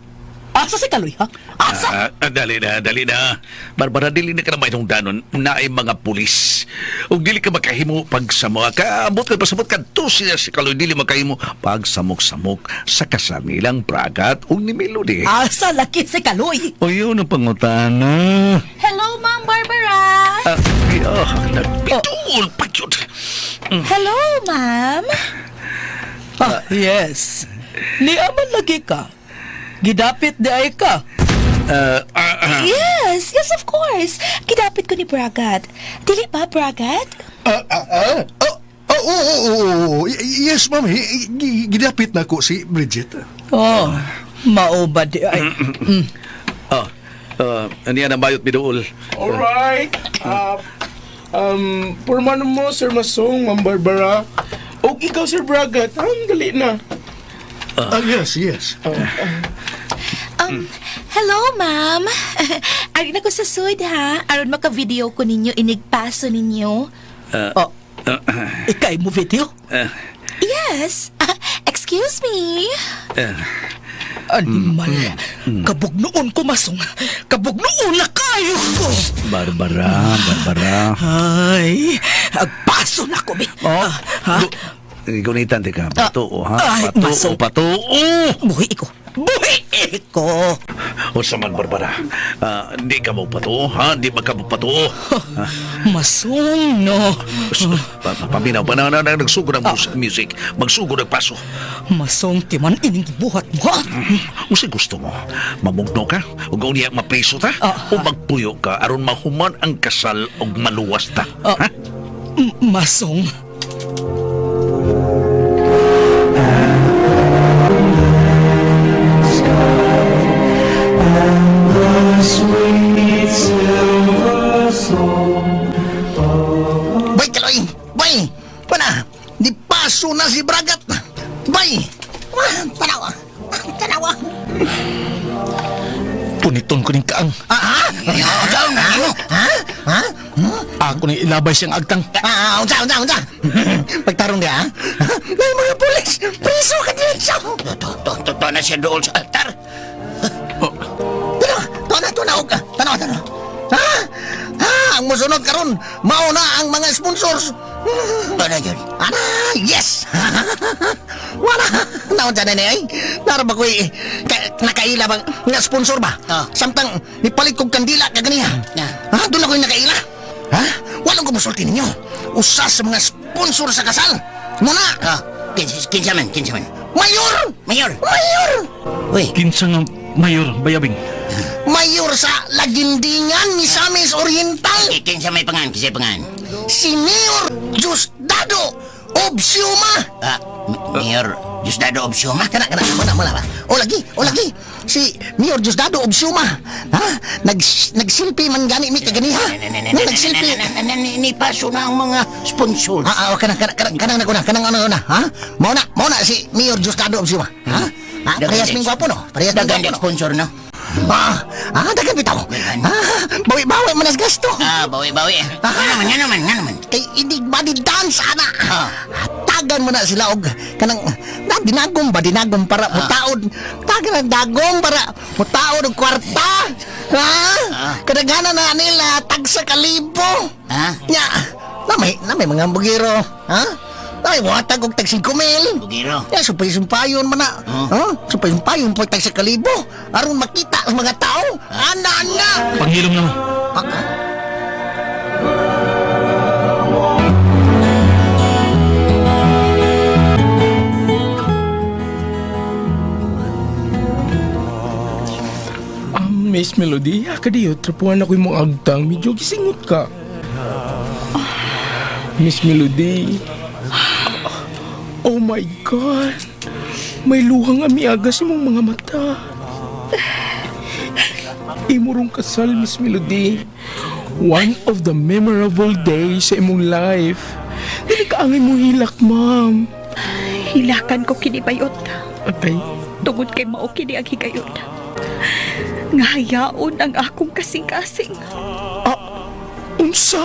Asa si Kaloy, ha? Asa? Dali na. Barbara, dili na ka na may danon na ay mga pulis. O dili ka makahimo pagsamok. Kaabot ka pasabot ka to siya si Kaloy. Dili makahimo pagsamok-samok sa kasal nilang Bragat o ni Melody. Asa laki si Kaloy? O yun ang pangutana. Hello, Ma'am Barbara. Nagpitul pa yun. Hello, Ma'am. Yes. Niaman lagi ka. Gidapit di ay ka. Yes, of course. Gidapit ko ni Bragat. Dili ba, Bragat? Yes, Mami. Gidapit na ko si Bridget. Maubad di ay. Aniya na bayot biduol. Alright. Purman mo, Sir Masong, Ma'am Barbara. O ikaw, Sir Bragat. Dali na. Yes. Hello, ma'am. Arin ako sa sud, ha? Aron maka-video ko ninyo, inigpaso ninyo. Ikay mo video? Yes. Excuse me. Animal. Kabugnoon ko, Masong. Kabugnoon na kayo ko. Barbara. Ay, agpaso na ko, be. Gunitan ka. Patuo, ha? Masong. Patuo. Buhi ko. O saman, Barbara. Hindi ka mo patuo, ha? Hindi ba ka mo patuo? Masong, no. Paminaw pa na nagsugod ang music. Magsugod ang paso. Masong, timan ining buhat mo, ha? Kasi gusto mo, mamugno ka? O gawin niya mapreso ta? O magpuyo ka aron mahuman ang kasal o maluwas ta? Ha? Masong. Bay, Kaloy! Bay! Pana! Di paso na si Bragat! Bay! Tanawa! Puniton ko ning kaang. Ha? Ha? Ako na ilabay siyang agtang. Unsa. Pagtarong dia, ha? May mga pulis. Priso ka dito. To na siya doon sa altar. Tanaw. Ang musunod karon, mao na ang mga sponsors. Ano yun? Yes! Wala! Naon dyan na eh. Nara ba ko'y nakaila ba nga sponsor ba? Samtang ipalit kong kandila kaganiya. Doon ako'y nakaila. Walang kumusulti ninyo. Usa sa mga sponsor sa kasal. Muna! Kinsa man. Mayor! Uy. Kinsa nga mayor, bayabing. Mayor sa Lagindingan ni Samis Oriental. Kinsa may pangan. Si Mayor Diosdado Obsiuma. Mayor Diosdado Obsiuma? Kana, mula ba? O lagi. Si Mayor Diosdado Obsiuma. Nagsilpi man gani mi kaganiha. Nagsilpi. Nipaso na ang mga sponsor. Kanang na. Mao na si Mayor Diosdado Obsiuma. Parehas ming gwapo no? Dagan sponsor no? Dagan bitaw. Bawi-bawi manas gasto. Bawi-bawi. Nga naman. Kay idig ba di dance ana. Tagan mo na sila og kanang dinagom para mutaod. Tagan ang dagom para mutaod og kwarta. Kadaghanan na nila tag sa kalibo. Nya, namay mga bugiro. Ay, watag og tag 5,000. Bugiro. Sumpay-sumpayon man na. Sumpay-sumpayon po tag sa kalibo. Aron makita ang mga tao. Ana. Panghilom naman. Miss Melody, kadiyo, trapuan ako yung mga agtang. Medyo gisingot ka. Miss Melody. Oh my God. May luhang amiaga sa mong mga mata. Imurong kasal, Miss Melody. One of the memorable days sa imong life. Dili ka angin mo hilak, ma'am. Hilakan ko kini bayot. Atay. Tungod kay mao kini ang higayon. Nga hayaon ang akong kasing-kasing. Unsa?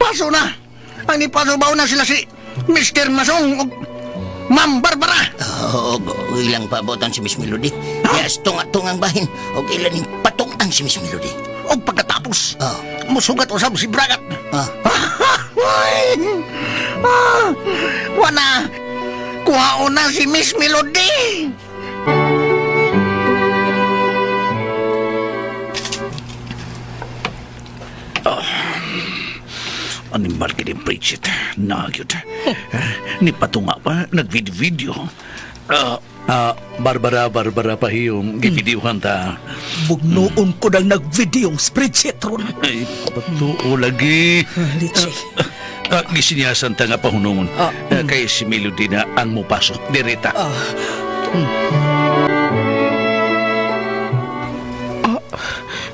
Paso na! Ang ipaso ba na sila si Mr. Masong o Ma'am Barbara? Ilang pabotan si Miss Melody. Yes, tunga-tungang bahin. O ilan yung patungtang si Miss Melody. O pagkatapos, musugat usab si Bragat. Wana, kuhaon na si Miss Melody. Animal ka din, Bridget. Nagyot. Ni patunga pa, nag-video. Barbara pa yung givideohan ta. Bugnoon ko nang nag-video spreadsheet ron. Ay, patuo lagi. Litsi. Gisinyasan ta nga pahunungon. Kay si Melody na ang mupasok. Direta.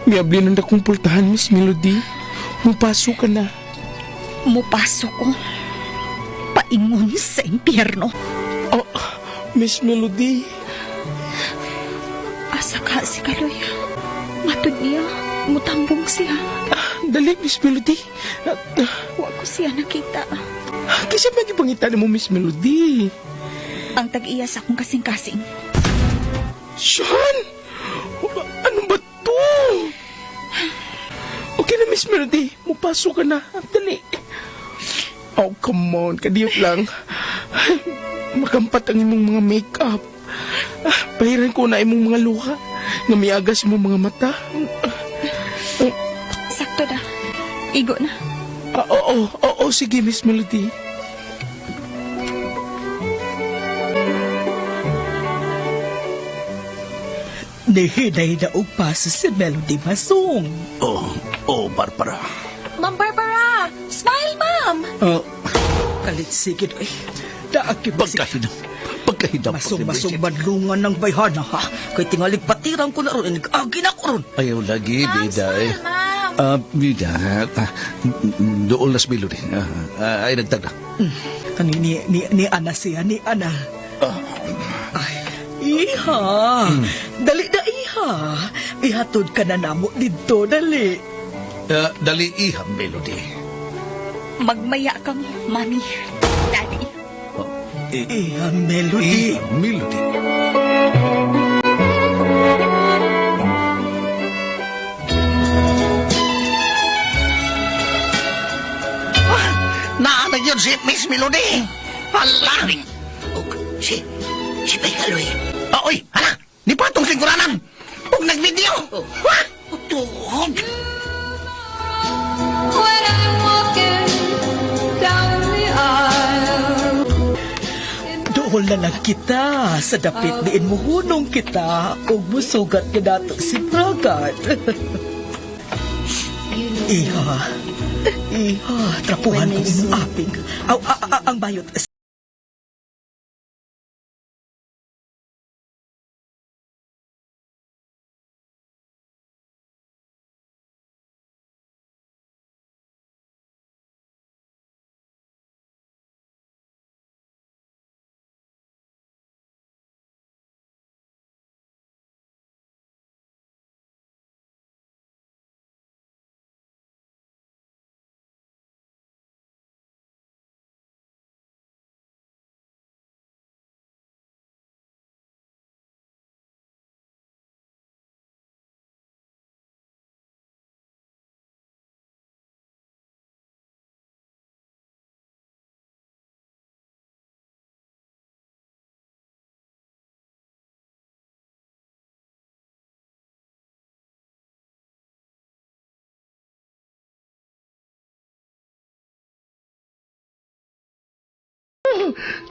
Miyabli nang nakumpultahan, Miss Melody. Mupasok ka na. Mupasok ko. Paingon sa impyerno. Miss Melody. Asa ka si Kaloy. Matod niya. Mutambong siya. Dali, Miss Melody. Huwag ko siya nakita. Kasi magipangita mo, Miss Melody. Ang tag-iya sa akong kasing-kasing. Sean! Ano ba to? Okay na, Miss Melody. Mupasok ka na. Dali. Oh, come on. Kadiyot lang. Makampat ang imong mga make-up. Pahiran ko na imong mga luha. Nga miagas imong mga mata. Sakto na. Igo na. Oo, sige, Miss Melody. Nihinay na og paso si Melody Masong. Barbara. Ma'am Barbara! Smile, ma'am! Kalit sige doy. Daaki ba si... Pagkahinap. Masong badlungan ng bayhana ha. Kay tingalig patirang ko na ron. Agi na ko ron. Ayaw lagi, Ma'am, Diday. smile, ma'am! Doon las melody. Ay, nagtagda. Ni Ana siya, ni Ana. Ay, iha. Dali na iha. Ihatod ka na namo dito, dali. Dali iha, melody. Magmaya kang, Mami. Daddy. Iha, Melody. Iha, melody. Naanag yun si Miss Melody. Hala. Si Bay Kaloy. Oy, hala. Di pa itong singkuranan. Huwag nag-video. Ha? Tuhog. When I'm walking down the aisle. Doon na lang kita. Sa dapit diin mo hunong kita. O musugat ka nato si Bragat. Iha. Iha. Trapuhan ko yung aping. Ang bayot.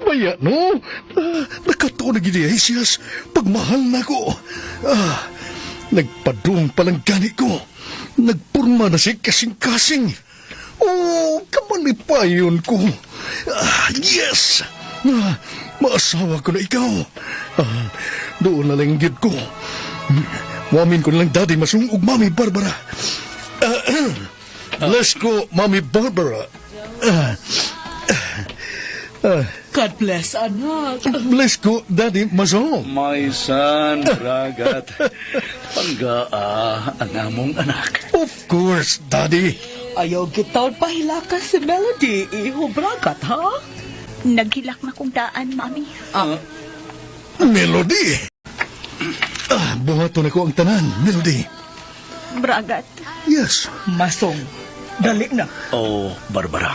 Baya, no? Nakatuon na gini, Siyas. Pagmahal na ko. Nagpadung palang gani ko. Nagpurma na si kasing-kasing. Oh, kamalipayon ko. Yes! Maasawa ko na ikaw. Doon na lang gid ko. Wamin ko na lang Daddy Masong ug Mami Barbara. Let's go, Mami Barbara. God bless, anak. Bless ko, Daddy Masong. My son, Bragat. Panggaa ang among anak. Of course, Daddy. Ayaw gitaon pahilakan si Melody. Iho, Bragat, ha? Naghilak na kong daan, Mami. Melody. Buhaton ako ang tanan, Melody. Bragat. Yes. Masong. Dali na. Oh, Barbara.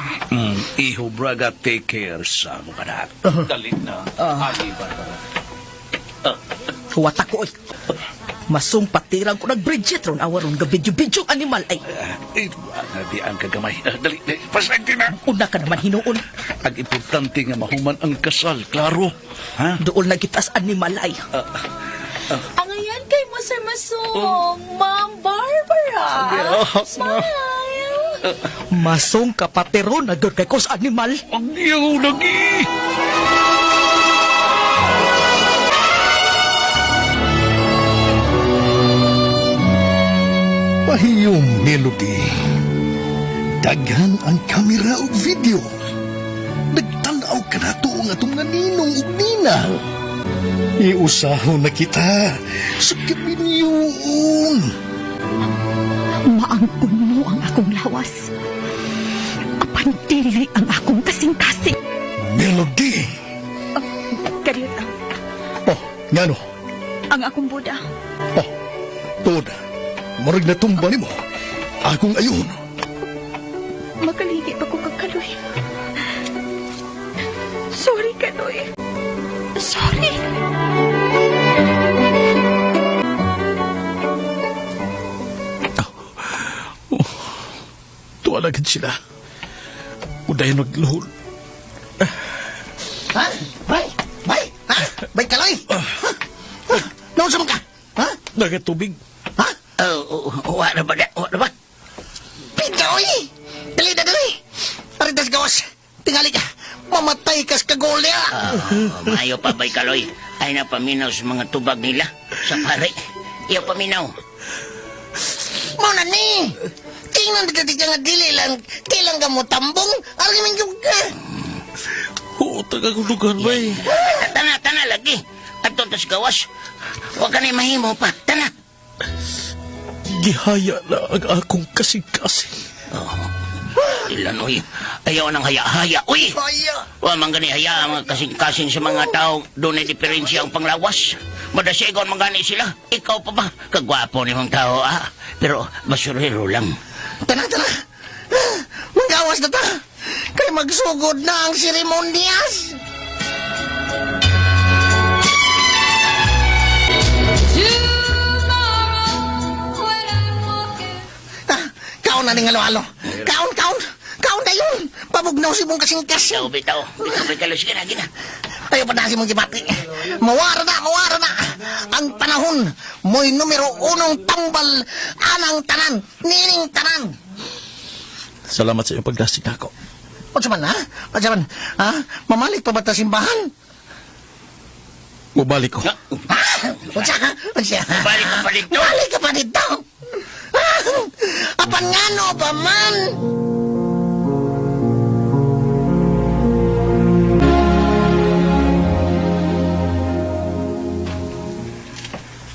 Iho, Bragat, take care sa among anak. Dali na. Ani, Barbara. Huwat ako, oy. Masong patirang ko nag-Bridget ron awaron ga bidyo-bidyo animal ay. Di ang kagamay. Dali, pasag din na. Una ka naman hinuon. Ang importante nga mahuman ang kasal, klaro. Ha? Doon na kitas animal ay. Ang ayan kay mo, Sir Masong. Ma'am Barbara. Smile. Masong kapatero na doon kay kos animal. Ang iyaw lagi. Pahiyong Melody. Daghan ang kamera ug video. Nagtanaw ka na to nga itong naninong ug nina. Iusaho na kita. Sakit miniyong. Maangkon mo ang akong lawas. Apan dili ang akong kasing-kasing. Melody. Kadiyot lang. Oh, ngano? Ang akong buda. Oh, Tod. Murag na tumba ni mo. Akong ayon. Makaligi pa ko kagkaloy. Sorry, Kaloy. Sorry. Tuwalagad sila. Uday nagluhol. Ha? Bay? Bay? Ha? Bay Kaloy? Noon sa mga ka? Ha? Nagatubig. Ha? Wala ba? Wala ba? Pidoy! Dali na, dali! Aritas gawas. Tingali ka. Mamatay kas kagolya. Mayo pa, Bay Kaloy. Ay napaminaw sa mga tubag nila. Sa pare. Iyo paminaw. Muna ni! Tingnan ka nga dili lang. Tilang ka mo tambong. Alimin yung ka. Oo, tagagulugan ba eh. Tana lagi. At tas gawas. Huwag ka na mahimo pa. Tana. Gihaya na ang akong kasing-kasing. Ilan, uy. Ayaw nang haya-haya, uy. Wa man gani haya ang mga kasing-kasing sa mga tao. Doon ay diferensya ang panglawas. Madasigon magani sila. Ikaw pa ba? Kagwapo ni mong tao, Pero basurero lang. Tana. Manggawas na ta. Kay magsugod na ang seremonyas. Kaon na ning halo-halo. Kaon dayon. Pabugnaw si mong kasing-kasing. Bitaw. Kalos ka na, gina. Ayaw pa na si mong gibati. Mawara na. Ang panahon, mo'y numero 1 tambal anang tanan. Nining tanan. Salamat sa iyong pagdasig na ako. Patsaman, ha? Mamalik pa ba ta simbahan? Mubalik ko. Patsa? Balik ka pa dito. Apan nga no pa man?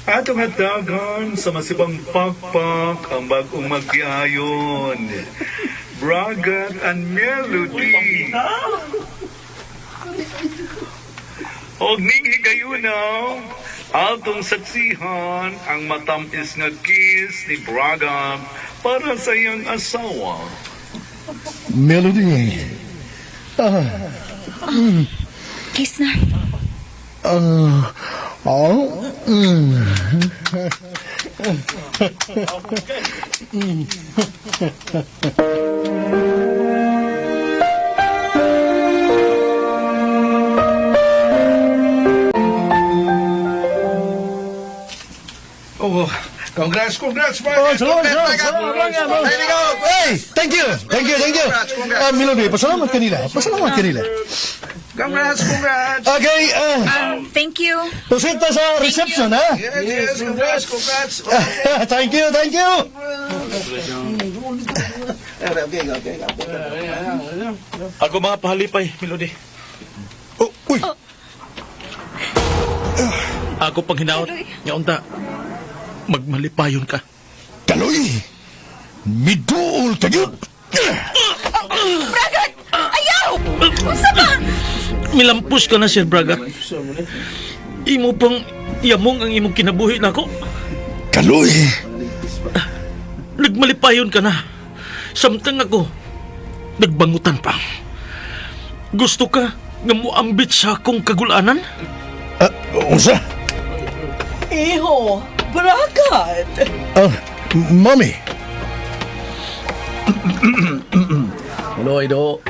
Atong hatagan sa masibang pakpak ang bagong magkiayon. Bragat and Melody. Og ning higayunaw, atong saksihan ang matamis nga kiss ni Bragat para sa iyang asawa. Melody. Kiss na. Oh, congrats, man. Salamat. There we go. Hey, thank you. Melody, pasalamat kanila. Congrats. Okay, Thank you. pusita sa reception, ha? Yes, congrats. Thank you. Ako mga pahalipay, Melody. Uy. Ako pang hinaot. Nga unta, magmalipayon ka. Kaloy, miduol kayo. Bragat! Ayaw! Unsa ba? Milampos ka na, Sir Bragat. Imo pang yamong ang imong kinabuhi na ako. Kaloy. Nagmalipayon ka na. Samtang ako, nagbangutan pa. Gusto ka nga muambit sa akong kagulanan? Unsa? Iho, Bragat! Mommy. Hello, Ido.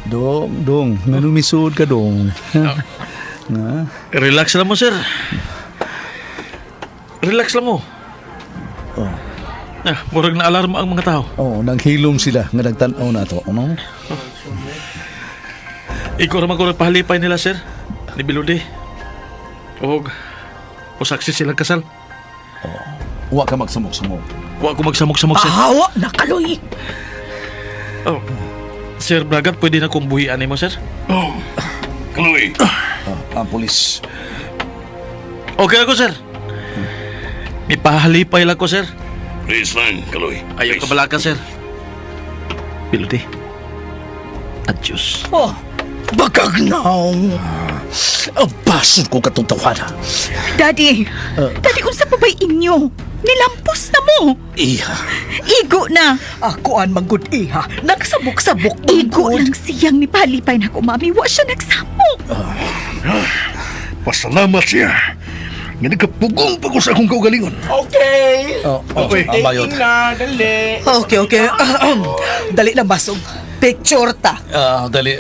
Dong, nanumisod ka, Dong. Relax lang mo, sir. Relax lang mo. Murag na alarma ang mga tao. Nanghilom sila nga nagtanaw na to, ano? Ikaw naman ko nagpahalipay nila, sir. Ni Melody. Saksi silang kasal. Huwa ka magsamok-samok. Huwa ko magsamok-samok, sir. Ahawa na, Kaloy! Sir Bragat, pwede na kong buhian mo, sir? Kaloy. Ang polis. Okay ako, sir. May pahalipay lang ko, sir. Please lang, Kaloy. Ayaw ka bala ka, sir. Melody. Adios. Bagagnaw. Basun ko katong tawada. Daddy, unsa pa ba'y inyo? Nilampos na mo. Iha. Igo na. Ako an manggod iha. Nagsabok-sabok. Igo lang siyang ni palipay na ko, mami. Wa siya nagsamok. Pasalamat siya. Nga nagkapugong pa ko sa akong kaugalingon. Okay. Bayot. Dali. Okay. Dali na basog. Picture ta. Dali.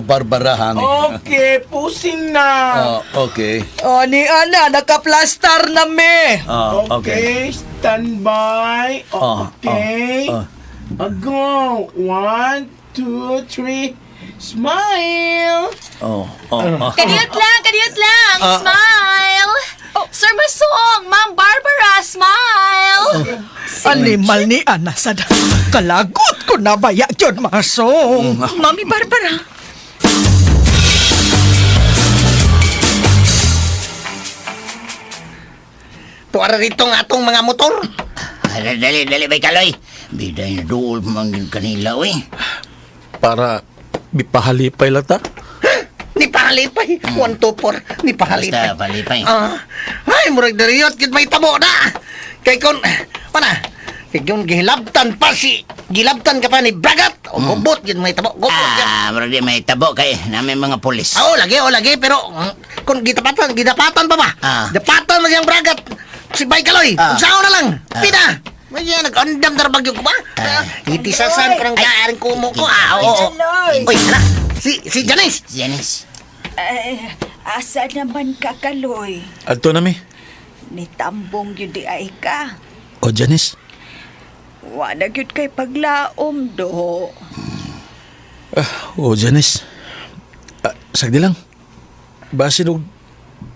Barbarahan. Okay, pusin na. Okay. Ni Ana, nakaplastar na me. Okay. Stand by. Okay. Go. 1, 2, 3. Smile. Kadiyot lang. Smile. Sir Masong, Ma'am Barbara, smile! Animal ni Ana sad. Kalagot ko na baya yun, Masong. Mami Barbara. Tuara rito nga atong mga motor. Dali, bay kaloy. Biday na dool mangin kanila, uy. Para bipahalipay lang ta. Ni pahalipay. 1, 2, 4. Ni pahalipay. Basta palipay. Ay, murag dariyot. Kit may tabo na. Kay kon, pana? Kay kon gihilabtan pa si. Gilabtan ka pa ni Bragat. O gubot, yun may tabo. Gubot yan. Murag di may tabo kay namin mga pulis. Oo, lagi. Pero, kung gidapatan pa ba? Dapatan mo siyang Bragat. Si Bay Kaloy. Usaw na lang. Pina. May nag-andam darbagyo ko ba? Itisasan ko ng kaaring kumo ko. Oo. Uy, hala. Si Janice. Asa naman ka, Kaloy? Adto na mi. Nitambong yun di ay ka. O, Janice. Wala yun kay paglaom do. O, Janice. Sagdi lang. Base nung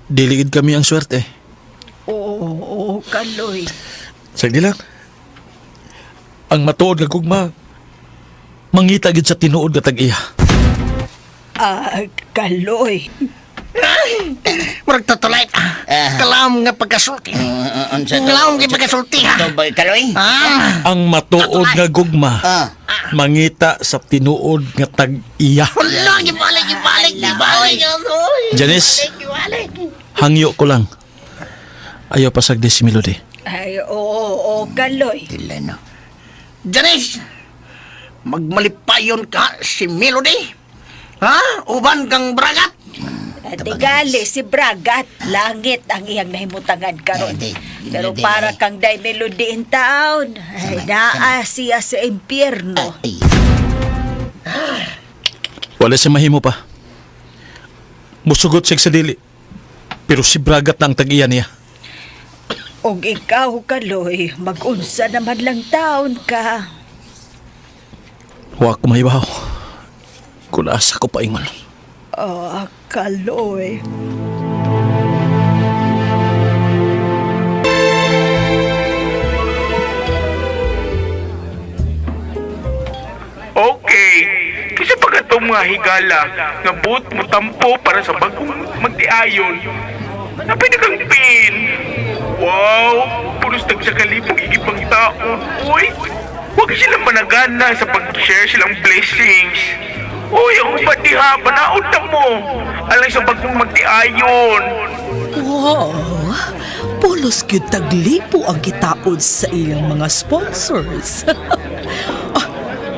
diligid kami ang swerte. Oo, Kaloy. Sagdi lang. Ang matuod nga kugma, mangita gid sa tinuod nga tag-iya. Kaloy. Murag tatulay. Kalam nga pagkasulti. Kalam nga pagkasulti. Ito ba, Kaloy? Ang matuod nga gugma, mangita sa tinuod nga tag-iya. Wala, gibalik. Janice, hangyo ko lang. Ayaw pa sagdi si Melody. Ay, oo, Kaloy. Janice, magmalipayon ka si Melody. Uban kang Bragat. Tigali si Bragat, langit ang iyang nahimutangan karon. Pero para kang day Melody in town, ay naa siya sa impyerno. Wala siya mahimo pa. Musugot siya sa dili. Pero si Bragat na ang tag-iya niya. Og ikaw, Kaloy, mag-unsa naman lang taon ka. Huwag ko mahibaw. Kung asa ko paingon. Kaloy. Okay. Kasi pag itong mga higala nga buot mo tampo para sa bagong magtiayon, na pwede kang pin. Wow! Pulos sa kalipong igibang tao. Uy! Huwag silang managana sa pag-share silang blessings. Uy, ang patiha, panaod na mo. Alay sa bagong magtiayon. Wow! Pulos gyud taglipo ang kitaod sa iyang mga sponsors.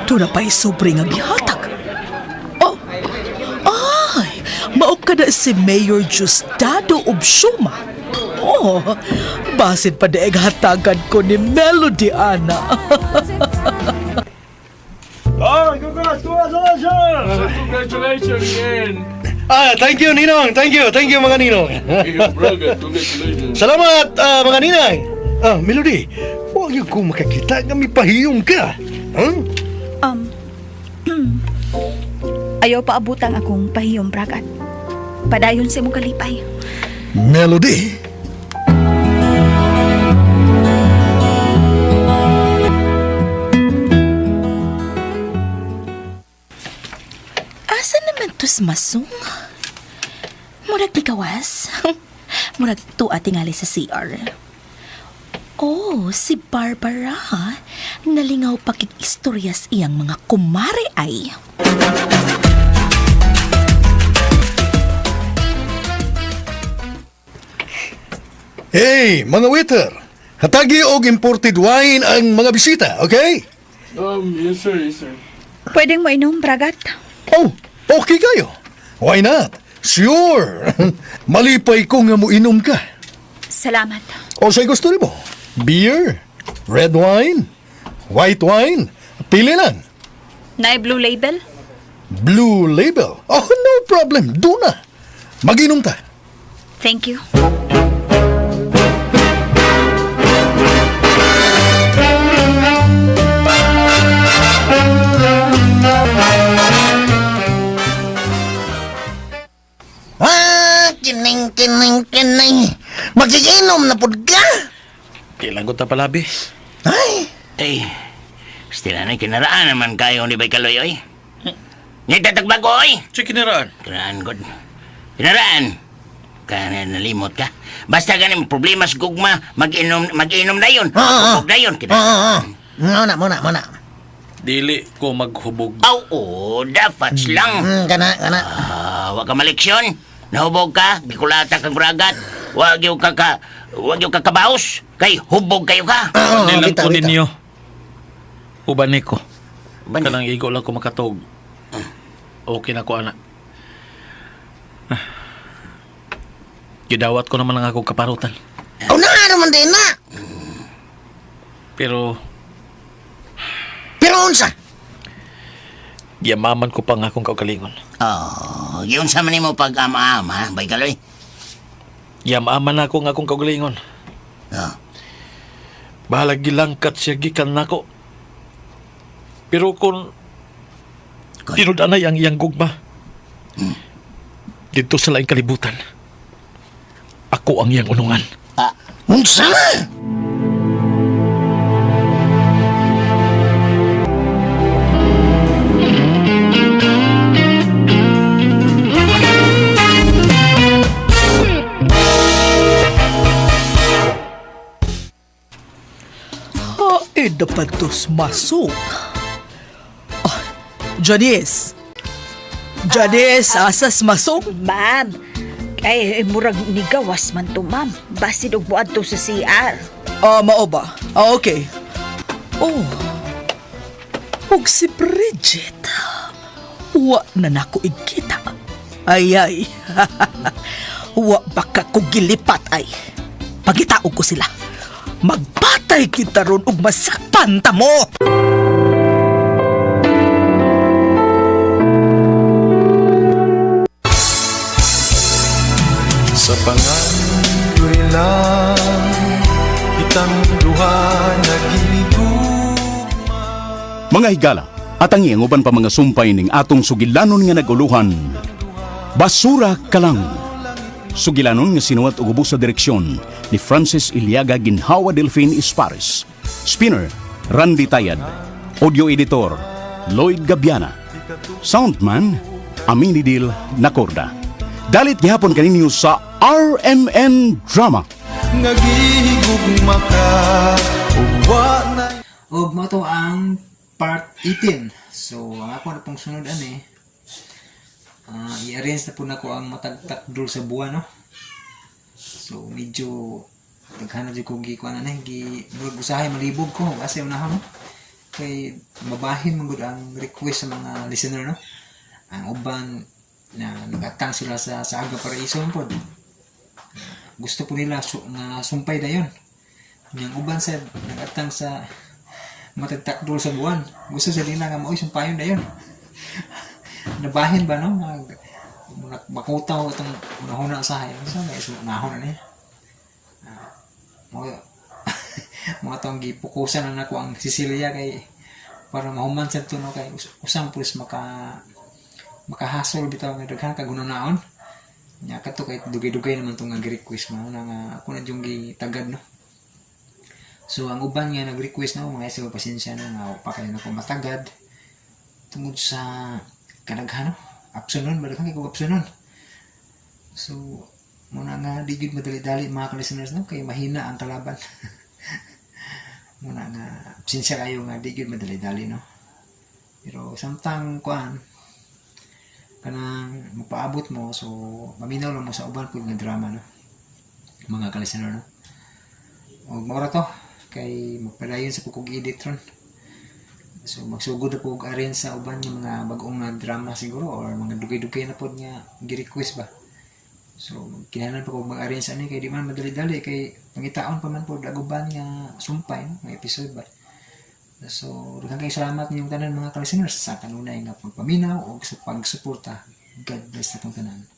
Doon na pa'y sobre nga gihatag. Ay, mao ka na si Mayor Justado Obsuma. Basin pa daig hatagan ko ni Melody, Ana. Congratulations again. Thank you, Ninong. Thank you, mga Ninong. Salamat, mga Ninang. Melody, huwag yung kung makakita nga may pahiyong ka. Ayaw pa abutang akong pahiyong Bragat. Padayon sa mong kalipay. Melody. Asa naman to si Masong? Murag di kawas? Murag tuwa tingali sa CR. Oh, si Barbara. Nalingaw pakik-istoryas iyang mga kumare ay. Hey, mga waiter. Hatagi og imported wine ang mga bisita, okay? Yes sir. Pwedeng mainom, Bragat? Oh, okay kayo. Why not? Sure. Malipay ko nga mo inom ka. Salamat. O sa'y gusto mo? Beer? Red wine? White wine? Pili lang. Naay Blue Label? Blue Label? Oh, no problem. Doon na. Mag-inom ta. Thank you. Kining. Magiging na pud ka. Kailan ko ta palabi? Ay, stila na kinaraan naman kayo ni Bay Kaloy, oy. Nagtatagbago, oy. Si kinaraan? Kinaraan, God. Kinaraan. Kaya nalimot ka. Basta ganing problema sa gugma, mag-inom na yun. Hubog na yun. Muna. Dili ko maghubog. Oo, dafats lang. Kana. Wag ka maleksyon. Nahubog ka, gikulata kang bragat. Wag yung kakabaos. Kay hubog kayo ka. Nilang ko ninyo. Uban ko. Kanang igo lang ko makatog. Okay na ko, anak. Gidawat ko naman ang akong kaparutan. Naman din na. Pero unsa? Yamaman ko pa nga akong kaugalingon. Yun sa man mo pag-ama-ama, Bay Kaloy. Yamaman ako nga akong kaugalingon. Bahalag gilangkat siya gikan nako. Pero kung tinudanay ang iyang gugma, dito sa laing kalibutan, ako ang iyang unungan. Unsa? Dapat tos masok. Janice, asas masok? Ma'am, ay murag nigawas man to, ma'am. Basid og buad to sa CR. Mao ba? Okay. Og si Bridget. Wa na nako igkita. Ay. Wa baka ko gilipat ay. Pagitaog ko sila. Magpatay kita ron ug masakpan ta mo. Sa pangandoy lang kitang duha naghinigugma. Mga higala, at ang iyang uban pa mga sumpay ning atong sugilanon nga naguluhan. Basura ka lang. Sugilanon nga sinuwat og ubos sa direksyon ni Francis Iliaga Ginhawa Delfin Ispares. Spinner, Randy Tayad. Audio editor, Lloyd Gabiana. Soundman, Aminidil Nacorda. Dalit gihapon kaninyo sa RMN Drama. Nagihigugma ka uwa na. O mo to ang part 18. So ako na pong sunod i-arrange na po na ko ang matagtakdol sa buwan, no? So medyo naghanap di ko gikuan usahay malibog ko kasi unahon, no? Kay mabahin mangud ang request sa mga listener, no? Ang uban na nagatang sila sa Aga Paraiso po. Gusto po nila na sumpay dayon. Yang uban sa nagatang sa matagtakdol sa buwan. Gusto sa nila nga maoy sumpayon dayon. Nabahin ba, no? Makutaw itong unahuna sa hayo. So, may unahuna na niya. Mga itong gipukusan na ako ang Sicilia kay para mahuman sa ito, no? Kay usang pulis makahasol bitaw nga daghan kagunaon. Nya kato kay dugay-dugay naman itong nag-request mo na ako na yung gitagad, no? So, ang uban nga nag-request na mga isa pasensya na nga pa kayo na ko matagad tungod sa kadaghan, no? Absunon, balikan kay ko absunon. So, muna nga di gud madali-dali mga listeners, no? Kay mahina ang kalaban. Muna nga sinsya kayo nga di gud madali-dali, no? Pero samtang kuan kanang mapaabot mo, so maminaw lang mo sa uban pud nga drama, no? Mga listener, no? O mora to kay magpadayon sa pukog edit ron. So magsugod na po arrange sa uban yung mga bagong na drama siguro or mga dugay-dugay na po niya gi-request ba. So kinahanglan pa ko mag-arrange ani kay di man madali-dali kay pangitaon pa man po daguban nga sumpay, no? May episode ba. So daghang kay salamat ninyong tanan mga listeners sa kanunay nga pagpaminaw o sa pagsuporta. God bless sa tanan.